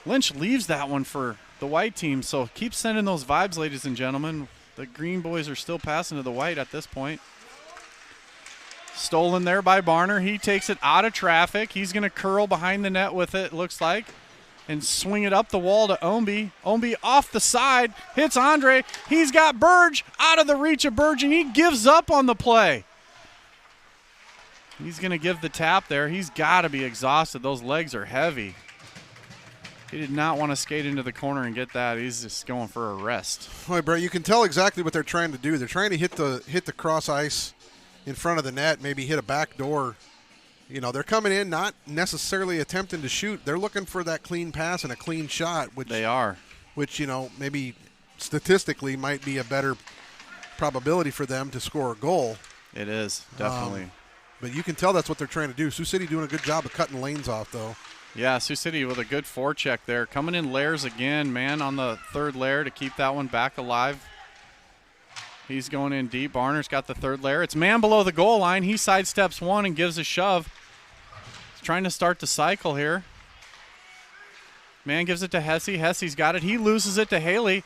Lynch leaves that one for the white team, so keep sending those vibes, ladies and gentlemen. The green boys are still passing to the white at this point. Stolen there by Barner. He takes it out of traffic. He's going to curl behind the net with it, looks like, and swing it up the wall to Omby. Omby off the side, hits Andre. He's got Burge out of the reach of Burge, and he gives up on the play. He's going to give the tap there. He's got to be exhausted. Those legs are heavy. He did not want to skate into the corner and get that. He's just going for a rest. Boy, Brett, you can tell exactly what they're trying to do. They're trying to hit the cross ice in front of the net, maybe hit a back door. You know, they're coming in not necessarily attempting to shoot. They're looking for that clean pass and a clean shot, which they are. Which, you know, maybe statistically might be a better probability for them to score a goal. It is, definitely. But you can tell that's what they're trying to do. Sioux City doing a good job of cutting lanes off, though. Yeah, Sioux City with a good forecheck there. Coming in layers again, man on the third layer to keep that one back alive. He's going in deep. Barner's got the third layer. It's man below the goal line. He sidesteps one and gives a shove. He's trying to start the cycle here. Man gives it to Hesse. Hesse's got it. He loses it to Haley.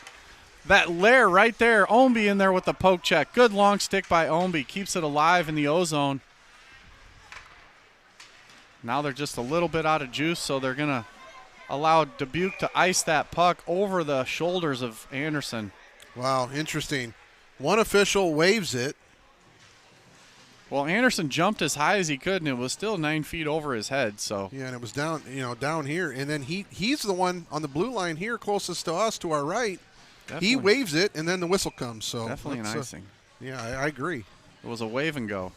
That layer right there. Omby in there with the poke check. Good long stick by Omby. Keeps it alive in the O-zone. Now they're just a little bit out of juice, so they're going to allow Dubuque to ice that puck over the shoulders of Anderson. Wow, interesting. One official waves it. Well, Anderson jumped as high as he could, and it was still 9 feet over his head. So yeah, and it was down, down here. And then he's the one on the blue line here, closest to us, to our right. Definitely. He waves it, and then the whistle comes. So definitely an icing. Yeah, I agree. It was a wave and go.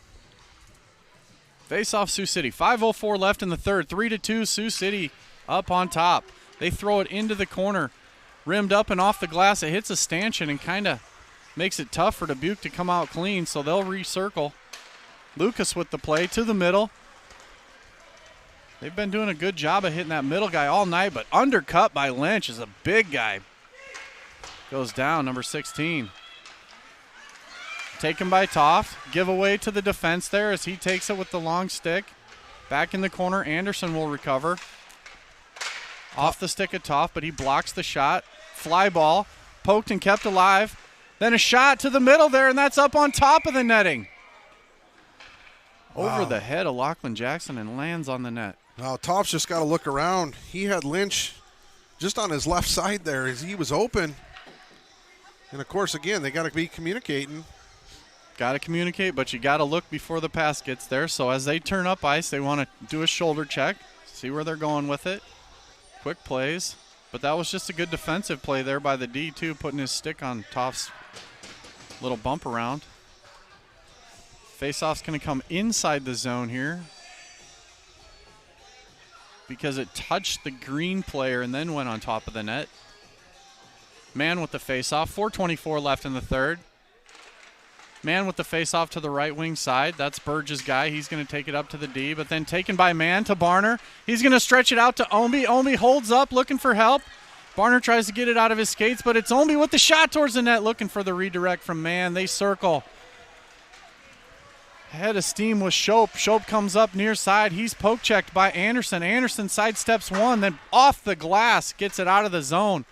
Face off Sioux City. 5:04 left in the third. 3-2 Sioux City up on top. They throw it into the corner. Rimmed up and off the glass. It hits a stanchion and kind of makes it tough for Dubuque to come out clean, so they'll recircle. Lucas with the play to the middle. They've been doing a good job of hitting that middle guy all night, but undercut by Lynch is a big guy. Goes down, number 16. Taken by Toft. Giveaway to the defense there as he takes it with the long stick. Back in the corner, Anderson will recover. Off the stick of Toft, but he blocks the shot. Fly ball, poked and kept alive. Then a shot to the middle there, and that's up on top of the netting. Over the head of Lachlan Jackson and lands on the net. Now, Toft's just got to look around. He had Lynch just on his left side there as he was open. And, of course, again, they got to be communicating. Got to communicate, but you got to look before the pass gets there. So as they turn up ice, they want to do a shoulder check, see where they're going with it. Quick plays. But that was just a good defensive play there by the D, too, putting his stick on Toft's little bump around. Faceoff's going to come inside the zone here because it touched the green player and then went on top of the net. Man with the faceoff. 4:24 left in the third. Man with the faceoff to the right wing side. That's Burge's guy. He's going to take it up to the D, but then taken by Man to Barner. He's going to stretch it out to Omby. Omby holds up, looking for help. Barner tries to get it out of his skates, but it's Omby with the shot towards the net, looking for the redirect from Man. They circle. Head of steam with Shope. Shope comes up near side. He's poke checked by Anderson. Anderson sidesteps one, then off the glass, gets it out of the zone.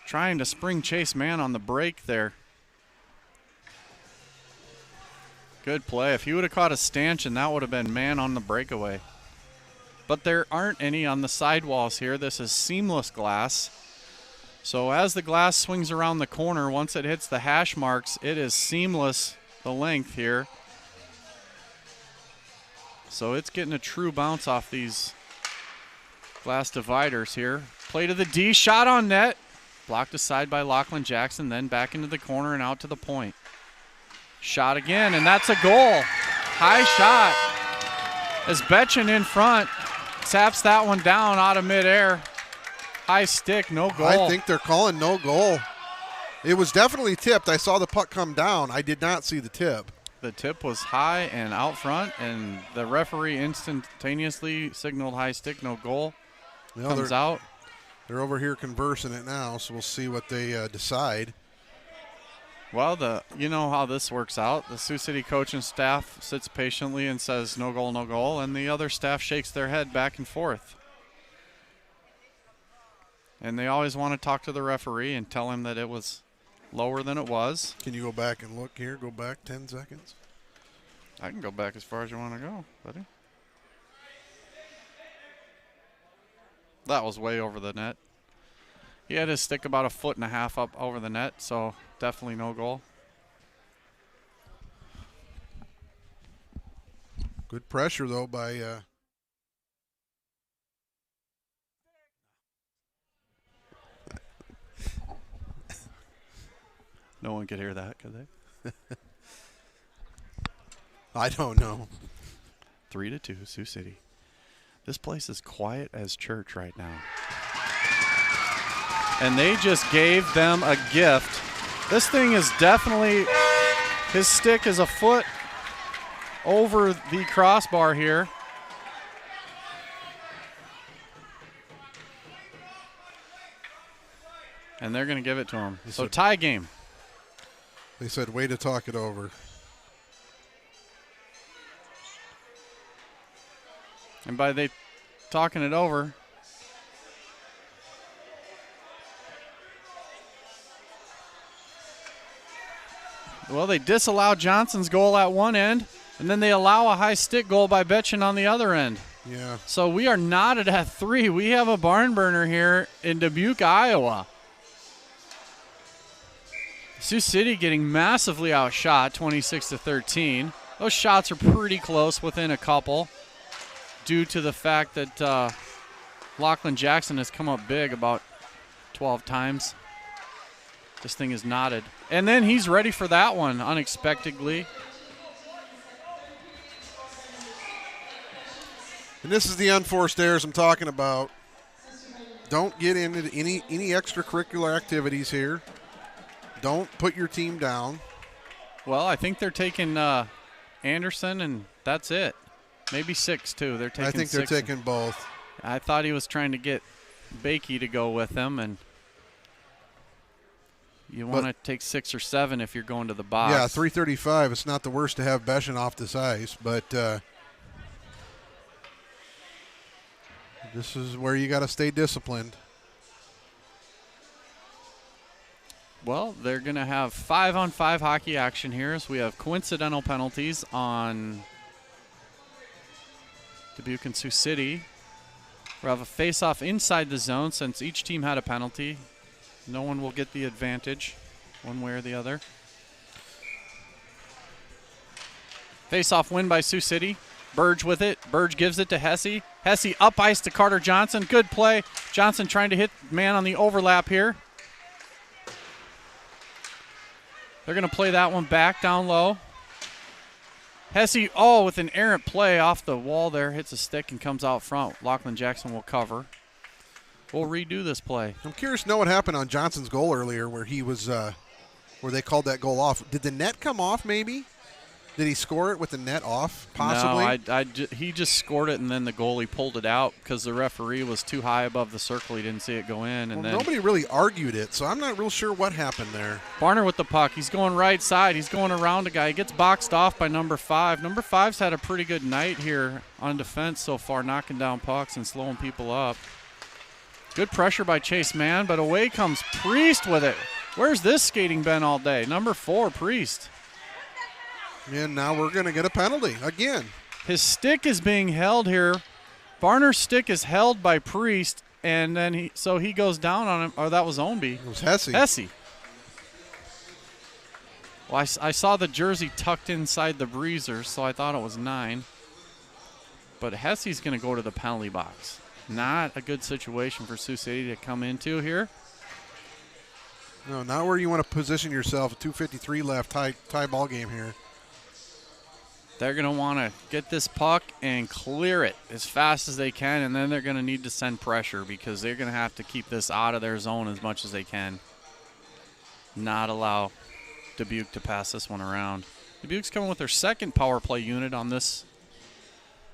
Trying to spring chase Man on the break there. Good play. If he would have caught a stanchion, that would have been Man on the breakaway. But there aren't any on the sidewalls here. This is seamless glass. So as the glass swings around the corner, once it hits the hash marks, it is seamless the length here. So it's getting a true bounce off these glass dividers here. Play to the D, shot on net. Blocked aside by Lachlan Jackson, then back into the corner and out to the point. Shot again, and that's a goal. High shot. As Betchen in front taps that one down out of midair. High stick, no goal. I think they're calling no goal. It was definitely tipped. I saw the puck come down. I did not see the tip. The tip was high and out front, and the referee instantaneously signaled high stick, no goal. Well, Comes out. They're over here conversing it now, so we'll see what they decide. Well, you know how this works out. The Sioux City coaching staff sits patiently and says no goal, no goal, and the other staff shakes their head back and forth. And they always want to talk to the referee and tell him that it was lower than it was. Can you go back and look here? Go back 10 seconds. I can go back as far as you want to go, buddy. That was way over the net. He had his stick about 1.5 feet up over the net, so definitely no goal. Good pressure, though, by No one could hear that, could they? I don't know. 3-2, Sioux City. This place is quiet as church right now. And they just gave them a gift. This thing is definitely, his stick is 1 foot over the crossbar here. And they're going to give it to him. So tie game. They said, way to talk it over. And by they talking it over, well, they disallow Johnson's goal at one end, and then they allow a high stick goal by Betchen on the other end. Yeah. So we are knotted at 3. We have a barn burner here in Dubuque, Iowa. Sioux City getting massively outshot, 26-13. Those shots are pretty close, within a couple, due to the fact that Lachlan Jackson has come up big about 12 times. This thing is knotted. And then he's ready for that one, unexpectedly. And this is the unforced errors I'm talking about. Don't get into any extracurricular activities here. Don't put your team down. Well, I think they're taking Anderson, and that's it. Maybe 6, too. They're taking I think they're 6. taking both. I thought he was trying to get Bakey to go with them, and you want to take 6 or 7 if you're going to the box. Yeah, 3:35. It's not the worst to have Betchen off this ice, but this is where you got to stay disciplined. Well, they're going to have 5-on-5 hockey action here, as we have coincidental penalties on Dubuque and Sioux City. We'll have a face-off inside the zone since each team had a penalty. No one will get the advantage one way or the other. Face-off win by Sioux City. Burge with it. Burge gives it to Hesse. Hesse up ice to Carter Johnson. Good play. Johnson trying to hit man on the overlap here. They're going to play that one back down low. Hesse, with an errant play off the wall there, hits a stick and comes out front. Lachlan Jackson will cover. We'll redo this play. I'm curious to know what happened on Johnson's goal earlier where he was, where they called that goal off. Did the net come off maybe? Did he score it with the net off, possibly? No, he just scored it, and then the goalie pulled it out because the referee was too high above the circle. He didn't see it go in. And then nobody really argued it, so I'm not real sure what happened there. Barner with the puck. He's going right side. He's going around a guy. He gets boxed off by number 5. Number 5's had a pretty good night here on defense so far, knocking down pucks and slowing people up. Good pressure by Chase Mann, but away comes Priest with it. Where's this skating been all day? Number 4, Priest. And now we're going to get a penalty again. His stick is being held here. Barner's stick is held by Priest, and then he goes down on him. Or that was Ownby. It was Hesse. Hesse. Well, I saw the jersey tucked inside the breezers, so I thought it was 9. But Hesse's going to go to the penalty box. Not a good situation for Sioux City to come into here. No, not where you want to position yourself. 2:53 left, tie ball game here. They're going to want to get this puck and clear it as fast as they can, and then they're going to need to send pressure because they're going to have to keep this out of their zone as much as they can. Not allow Dubuque to pass this one around. Dubuque's coming with their second power play unit on this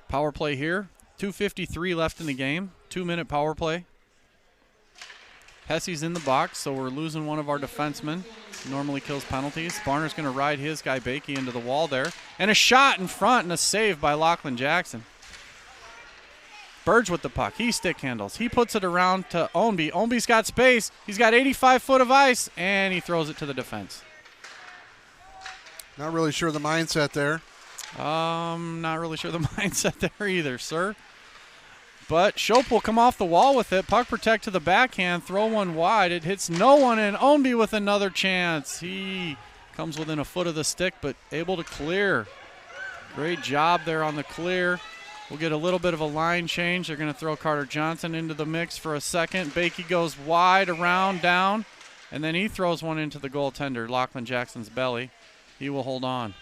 power play here. 2:53 left in the game, 2-minute power play. Hesse's in the box, so we're losing one of our defensemen. Normally kills penalties. Barner's going to ride his guy Bakey into the wall there. And a shot in front and a save by Lachlan Jackson. Burge with the puck. He stick handles. He puts it around to Ownby. Ownby's got space. He's got 85 foot of ice, and he throws it to the defense. Not really sure the mindset there. Not really sure the mindset there either, sir. But Shope will come off the wall with it. Puck protect to the backhand. Throw one wide. It hits no one, and Ownby with another chance. He comes within a foot of the stick, but able to clear. Great job there on the clear. We'll get a little bit of a line change. They're going to throw Carter Johnson into the mix for a second. Bakey goes wide, around, down, and then he throws one into the goaltender, Lachlan Jackson's belly. He will hold on.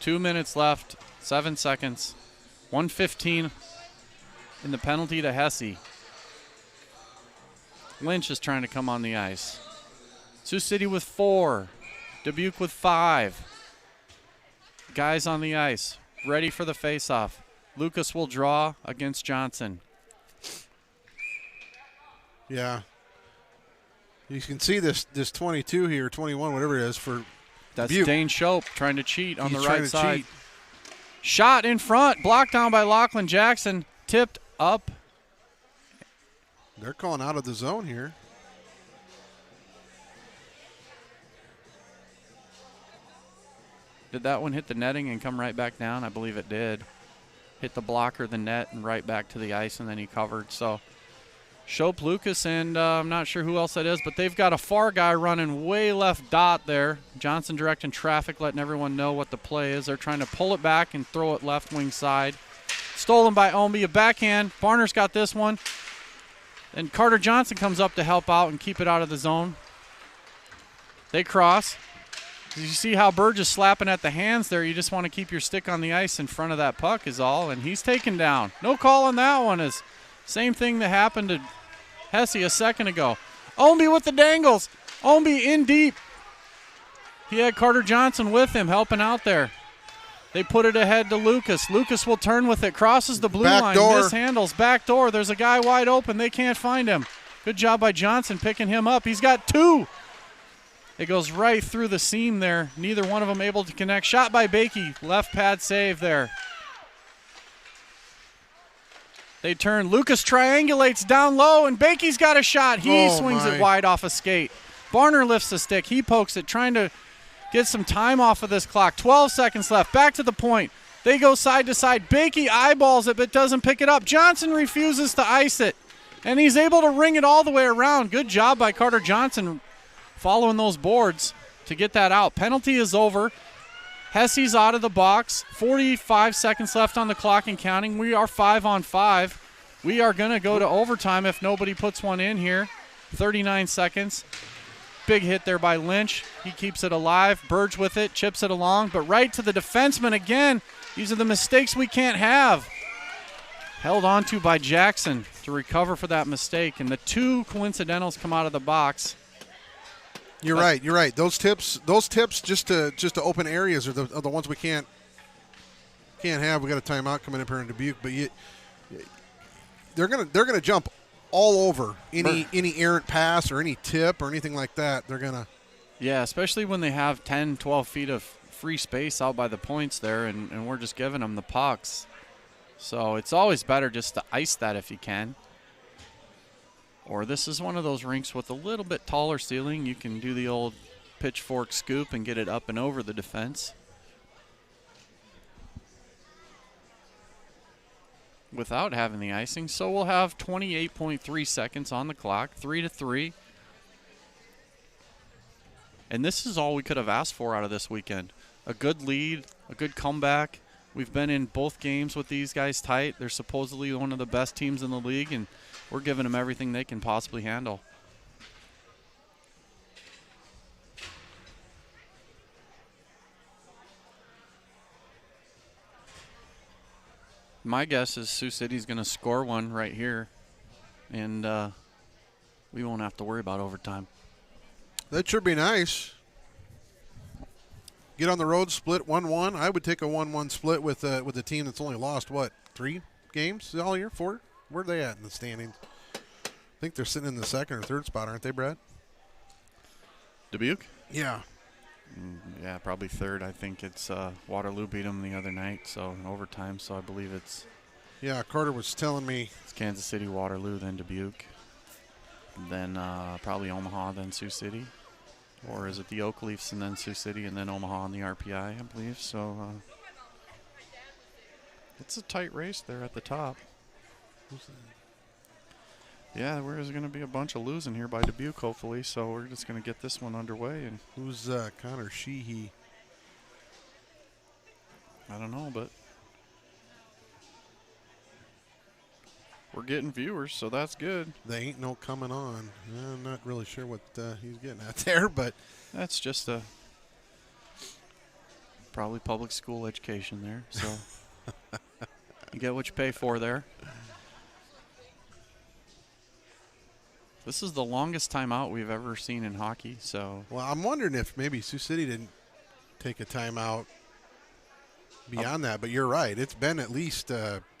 2 minutes left, 7 seconds, 1:15 in the penalty to Hesse. Lynch is trying to come on the ice. Sioux City with 4, Dubuque with 5. Guys on the ice, ready for the faceoff. Lucas will draw against Johnson. Yeah. You can see this 22 here, 21, whatever it is, for That's Dubuque. Dane Shope trying to cheat on He's the trying right to side. cheat. Shot in front, blocked down by Lachlan Jackson, tipped up. They're calling out of the zone here. Did that one hit the netting and come right back down? I believe it did. Hit the blocker, the net, and right back to the ice, and then he covered. So Shope, Lucas, and I'm not sure who else that is, but they've got a far guy running way left dot there. Johnson directing traffic, letting everyone know what the play is. They're trying to pull it back and throw it left wing side. Stolen by Ownby, a backhand. Barner's got this one. And Carter Johnson comes up to help out and keep it out of the zone. They cross. You see how Burge is slapping at the hands there. You just want to keep your stick on the ice in front of that puck is all, and he's taken down. No call on that one. Is same thing that happened to Hesse a second ago. Ownby with the dangles. Ownby in deep. He had Carter Johnson with him helping out there. They put it ahead to Lucas. Lucas will turn with it, crosses the blue line, mishandles, back door. There's a guy wide open. They can't find him. Good job by Johnson picking him up. He's got 2. It goes right through the seam there. Neither one of them able to connect. Shot by Bakey. Left pad save there. They turn. Lucas triangulates down low, and Bakey's got a shot. He swings it wide off a skate. Barner lifts the stick. He pokes it, trying to get some time off of this clock. 12 seconds left. Back to the point. They go side to side. Bakey eyeballs it, but doesn't pick it up. Johnson refuses to ice it, and he's able to ring it all the way around. Good job by Carter Johnson following those boards to get that out. Penalty is over. Hesse's out of the box. 45 seconds left on the clock and counting. We are 5-on-5. We are going to go to overtime if nobody puts one in here. 39 seconds. Big hit there by Lynch. He keeps it alive. Burge with it, chips it along, but right to the defenseman again. These are the mistakes we can't have. Held on to by Jackson to recover for that mistake, and the 2 coincidentals come out of the box. You're right. Those tips just to open areas are the ones we can't have. We got a timeout coming up here in Dubuque, but they're gonna jump all over any errant pass or any tip or anything like that. They're gonna. Yeah, especially when they have 10, 12 feet of free space out by the points there, and we're just giving them the pucks. So it's always better just to ice that if you can. Or this is one of those rinks with a little bit taller ceiling. You can do the old pitchfork scoop and get it up and over the defense without having the icing. So we'll have 28.3 seconds on the clock, 3-3. And this is all we could have asked for out of this weekend. A good lead, a good comeback. We've been in both games with these guys tight. They're supposedly one of the best teams in the league, and we're giving them everything they can possibly handle. My guess is Sioux City's going to score one right here, and we won't have to worry about overtime. That should be nice. Get on the road, split 1-1. I would take a 1-1 split with a team that's only lost, what, 3 games all year? 4? Where are they at in the standings? I think they're sitting in the second or third spot, aren't they, Brad? Dubuque? Yeah. Yeah, probably third. I think it's Waterloo beat them the other night, so in overtime. So I believe it's Carter was telling me. It's Kansas City, Waterloo, then Dubuque, then probably Omaha, then Sioux City. Or is it the Oak Leafs and then Sioux City and then Omaha and the RPI, I believe. So it's a tight race there at the top. Yeah, there's going to be a bunch of losing here by Dubuque, hopefully. So we're just going to get this one underway. And Who's Connor Sheehy? I don't know, but we're getting viewers, so that's good. They ain't no coming on. I'm not really sure what he's getting at there, but That's just a probably public school education there. So you get what you pay for there. This is the longest timeout we've ever seen in hockey. So well, I'm wondering if maybe Sioux City didn't take a timeout beyond that. But you're right; it's been at least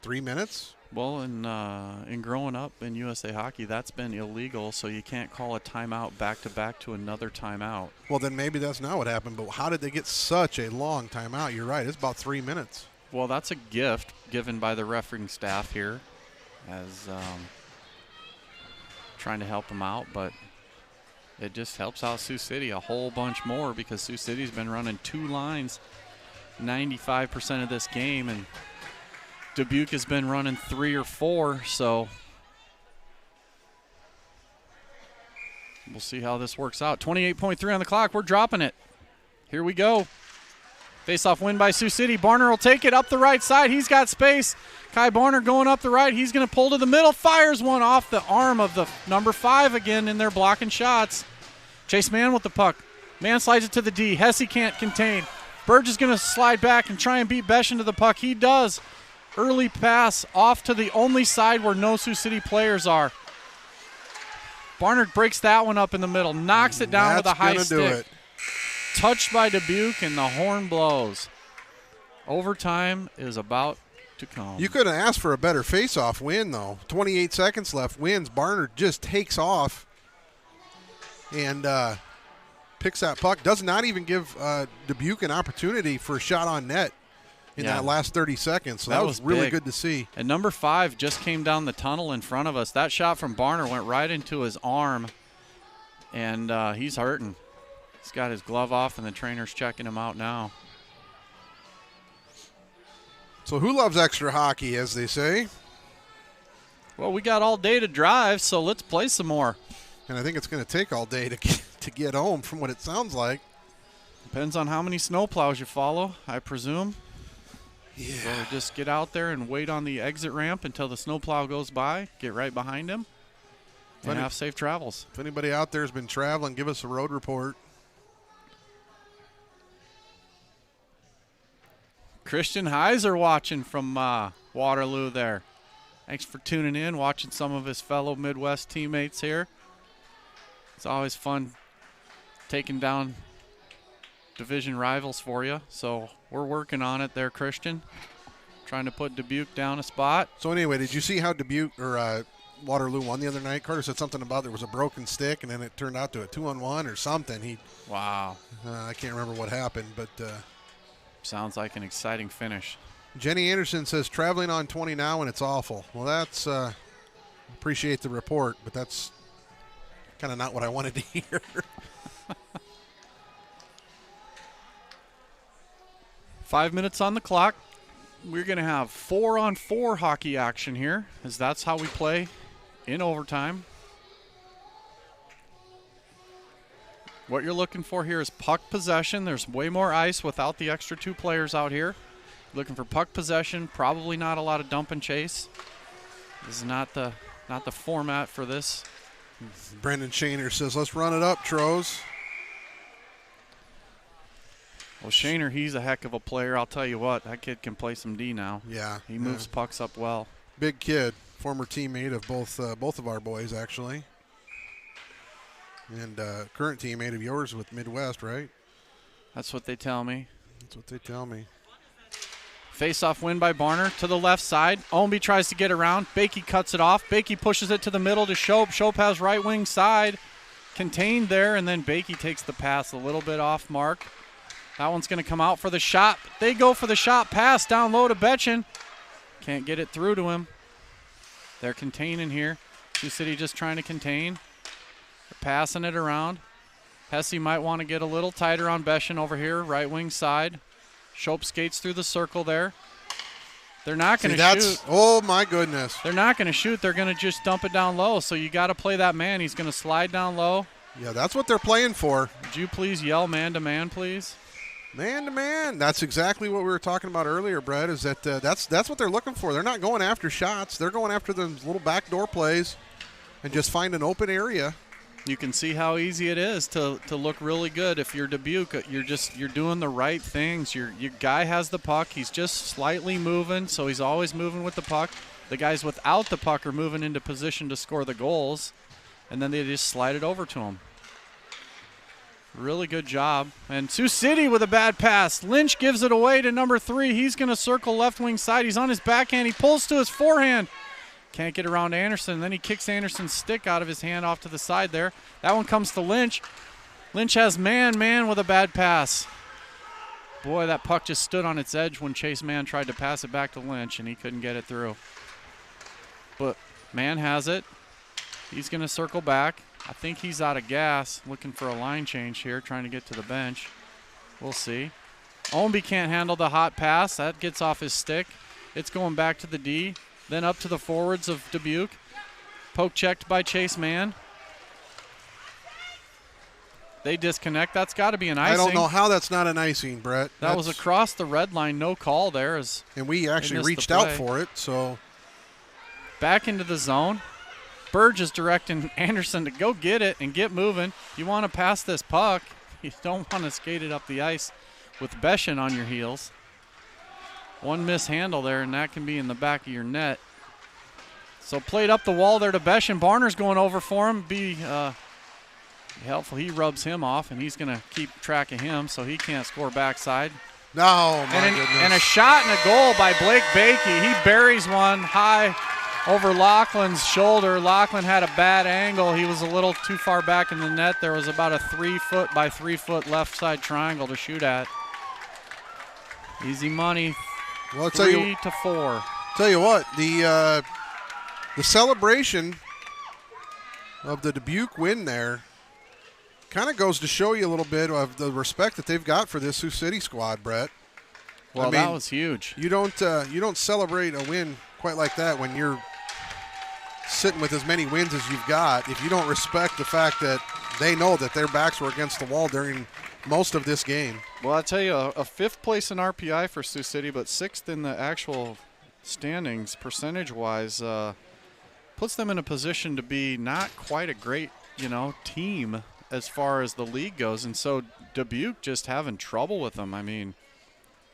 3 minutes. well, in growing up in USA hockey, that's been illegal. So you can't call a timeout back to back to another timeout. Well, then maybe that's not what happened. But how did they get such a long timeout? You're right; it's about 3 minutes. Well, that's a gift given by the refereeing staff here, as trying to help them out, but it just helps out Sioux City a whole bunch more because Sioux City's been running 2 lines 95% of this game, and Dubuque has been running 3 or 4, so we'll see how this works out. 28.3 on the clock. We're dropping it. Here we go. Face-off win by Sioux City. Barner will take it up the right side. He's got space. Kai Barner going up the right. He's going to pull to the middle. Fires one off the arm of the number 5 again in there blocking shots. Chase Mann with the puck. Mann slides it to the D. Hesse can't contain. Burge is going to slide back and try and beat Besh into the puck. He does. Early pass off to the only side where no Sioux City players are. Barner breaks that one up in the middle. Knocks it down with a high stick. Do it. Touched by Dubuque, and the horn blows. Overtime is about to come. You could have asked for a better face-off win, though. 28 seconds left. Wins. Barner just takes off and picks that puck. Does not even give Dubuque an opportunity for a shot on net in that last 30 seconds. So that was really big. good to see. And number 5 just came down the tunnel in front of us. That shot from Barner went right into his arm, and he's hurting. He's got his glove off, and the trainer's checking him out now. So who loves extra hockey, as they say? Well, we got all day to drive, so let's play some more. And I think it's going to take all day to get home from what it sounds like. Depends on how many snowplows you follow, I presume. Yeah. So just get out there and wait on the exit ramp until the snowplow goes by, get right behind him, and have safe travels. If anybody out there has been traveling, give us a road report. Christian Heiser watching from Waterloo there. Thanks for tuning in, watching some of his fellow Midwest teammates here. It's always fun taking down division rivals for you. So we're working on it there, Christian. Trying to put Dubuque down a spot. So anyway, did you see how Dubuque or Waterloo won the other night? Carter said something about there was a broken stick, and then it turned out to a 2-on-1 or something. Wow. I can't remember what happened, but sounds like an exciting finish. Jenny Anderson says traveling on 20 now and it's awful. Well, that's appreciate the report, but that's kind of not what I wanted to hear. Five minutes on the clock. We're going to have 4-on-4 hockey action here, as that's how we play in overtime. What you're looking for here is puck possession. There's way more ice without the extra 2 players out here. Looking for puck possession, probably not a lot of dump and chase. This is not the Not the format for this. Brendan Shaner says, let's run it up, Tros. Well, Shaner, he's a heck of a player. I'll tell you what, that kid can play some D now. Yeah. He moves pucks up well. Big kid, former teammate of both of our boys, actually. And current teammate of yours with Midwest, right? That's what they tell me. That's what they tell me. Face-off win by Barner to the left side. Ownby tries to get around. Bakey cuts it off. Bakey pushes it to the middle to Shope. Shope has right wing side contained there, and then Bakey takes the pass a little bit off mark. That one's going to come out for the shot. They go for the shot pass down low to Betchen. Can't get it through to him. They're containing here. Sioux City just trying to contain. They're passing it around. Hesse might want to get a little tighter on Betchen over here, right wing side. Shope skates through the circle there. They're not going to shoot. Oh, my goodness. They're not going to shoot. They're going to just dump it down low. So you got to play that man. He's going to slide down low. Yeah, that's what they're playing for. Would you please yell man-to-man, please? Man-to-man. That's exactly what we were talking about earlier, Brett, is that that's what they're looking for. They're not going after shots. They're going after those little backdoor plays and just find an open area. You can see how easy it is to look really good. If you're Dubuque, you're doing the right things. Your guy has the puck. He's just slightly moving, so he's always moving with the puck. The guys without the puck are moving into position to score the goals, and then they just slide it over to him. Really good job. And Sioux City with a bad pass. Lynch gives it away to number 3. He's going to circle left wing side. He's on his backhand. He pulls to his forehand. Can't get around Anderson. Then he kicks Anderson's stick out of his hand off to the side there. That one comes to Lynch. Lynch has man with a bad pass. Boy, that puck just stood on its edge when Chase Mann tried to pass it back to Lynch, and he couldn't get it through. But Mann has it. He's going to circle back. I think he's out of gas, looking for a line change here, trying to get to the bench. We'll see. Ownby can't handle the hot pass. That gets off his stick. It's going back to the D. Then up to the forwards of Dubuque. Poke checked by Chase Mann. They disconnect. That's got to be an icing. I don't know how that's not an icing, Brett. That was across the red line. No call there. And we actually reached out for it. So back into the zone. Burge is directing Anderson to go get it and get moving. You want to pass this puck. You don't want to skate it up the ice with Betchen on your heels. One mishandle there, and that can be in the back of your net. So played up the wall there to Betchen. Barner's going over for him. Be helpful. He rubs him off, and he's going to keep track of him, so he can't score backside. No, my goodness. And a shot and a goal by Blake Bakey. He buries one high over Laughlin's shoulder. Laughlin had a bad angle. He was a little too far back in the net. There was about a 3-foot by 3-foot left side triangle to shoot at. Easy money. Well, 3-4. Tell you what, the celebration of the Dubuque win there kind of goes to show you a little bit of the respect that they've got for this Sioux City squad, Brett. Well, that was huge. You don't celebrate a win quite like that when you're sitting with as many wins as you've got. If you don't respect the fact that they know that their backs were against the wall during most of this game. Well, I'll tell you, a 5th place in RPI for Sioux City, but 6th in the actual standings percentage-wise, puts them in a position to be not quite a great, team as far as the league goes. And so Dubuque just having trouble with them. I mean,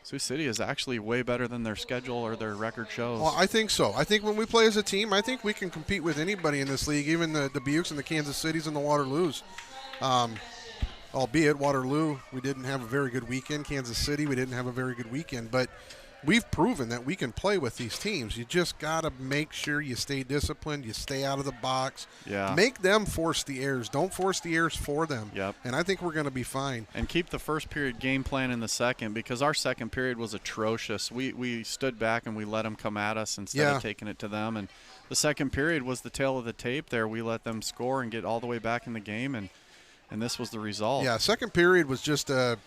Sioux City is actually way better than their schedule or their record shows. Well, I think so. I think when we play as a team, I think we can compete with anybody in this league, even the Dubuques and the Kansas Cities and the Waterloos. Albeit Waterloo, we didn't have a very good weekend. Kansas City, we didn't have a very good weekend. But we've proven that we can play with these teams. You just got to make sure you stay disciplined, you stay out of the box. Yeah. Make them force the errors. Don't force the errors for them. Yep. And I think we're going to be fine. And keep the first period game plan in the second, because our second period was atrocious. We stood back and we let them come at us instead of taking it to them. And the second period was the tail of the tape there. We let them score and get all the way back in the game, and this was the result. Yeah, second period was just an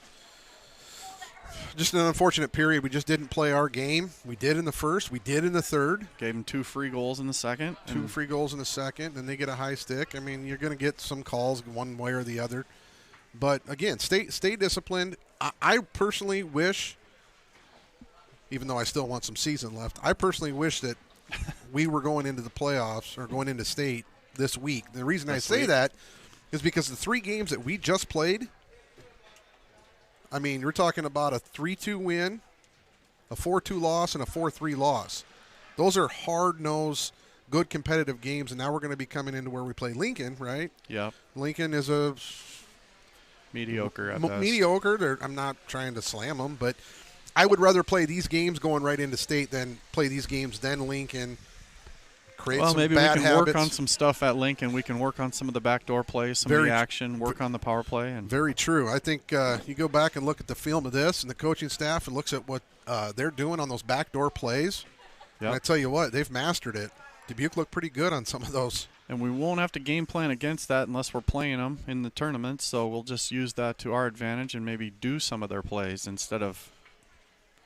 unfortunate period. We just didn't play our game. We did in the first. We did in the third. Gave them 2 free goals in the second. 2 free goals in the second, and they get a high stick. I mean, you're going to get some calls one way or the other. But, again, stay disciplined. I personally wish, even though I still want some season left, I personally wish that we were going into the playoffs or going into state this week. The reason I This say week. that is because the 3 games that we just played, I mean, you're talking about a 3-2 win, a 4-2 loss, and a 4-3 loss. Those are hard-nosed, good competitive games, and now we're going to be coming into where we play Lincoln, right? Yep. Lincoln is a Mediocre at best. mediocre. I'm not trying to slam them, but I would rather play these games going right into state than play these games then Lincoln. Create Well, some maybe bad we can habits. work on some stuff at Lincoln. We can work on some of the backdoor plays, some of Very the action, work on the power play. And Very true. I think you go back and look at the film of this, and the coaching staff and looks at what they're doing on those backdoor plays. Yep. And I tell you what, they've mastered it. Dubuque looked pretty good on some of those. And we won't have to game plan against that unless we're playing them in the tournament. So we'll just use that to our advantage and maybe do some of their plays instead of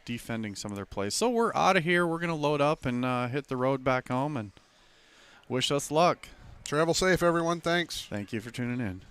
defending some of their plays. So we're out of here. We're going to load up and hit the road back home and wish us luck. Travel safe, everyone. Thanks. Thank you for tuning in.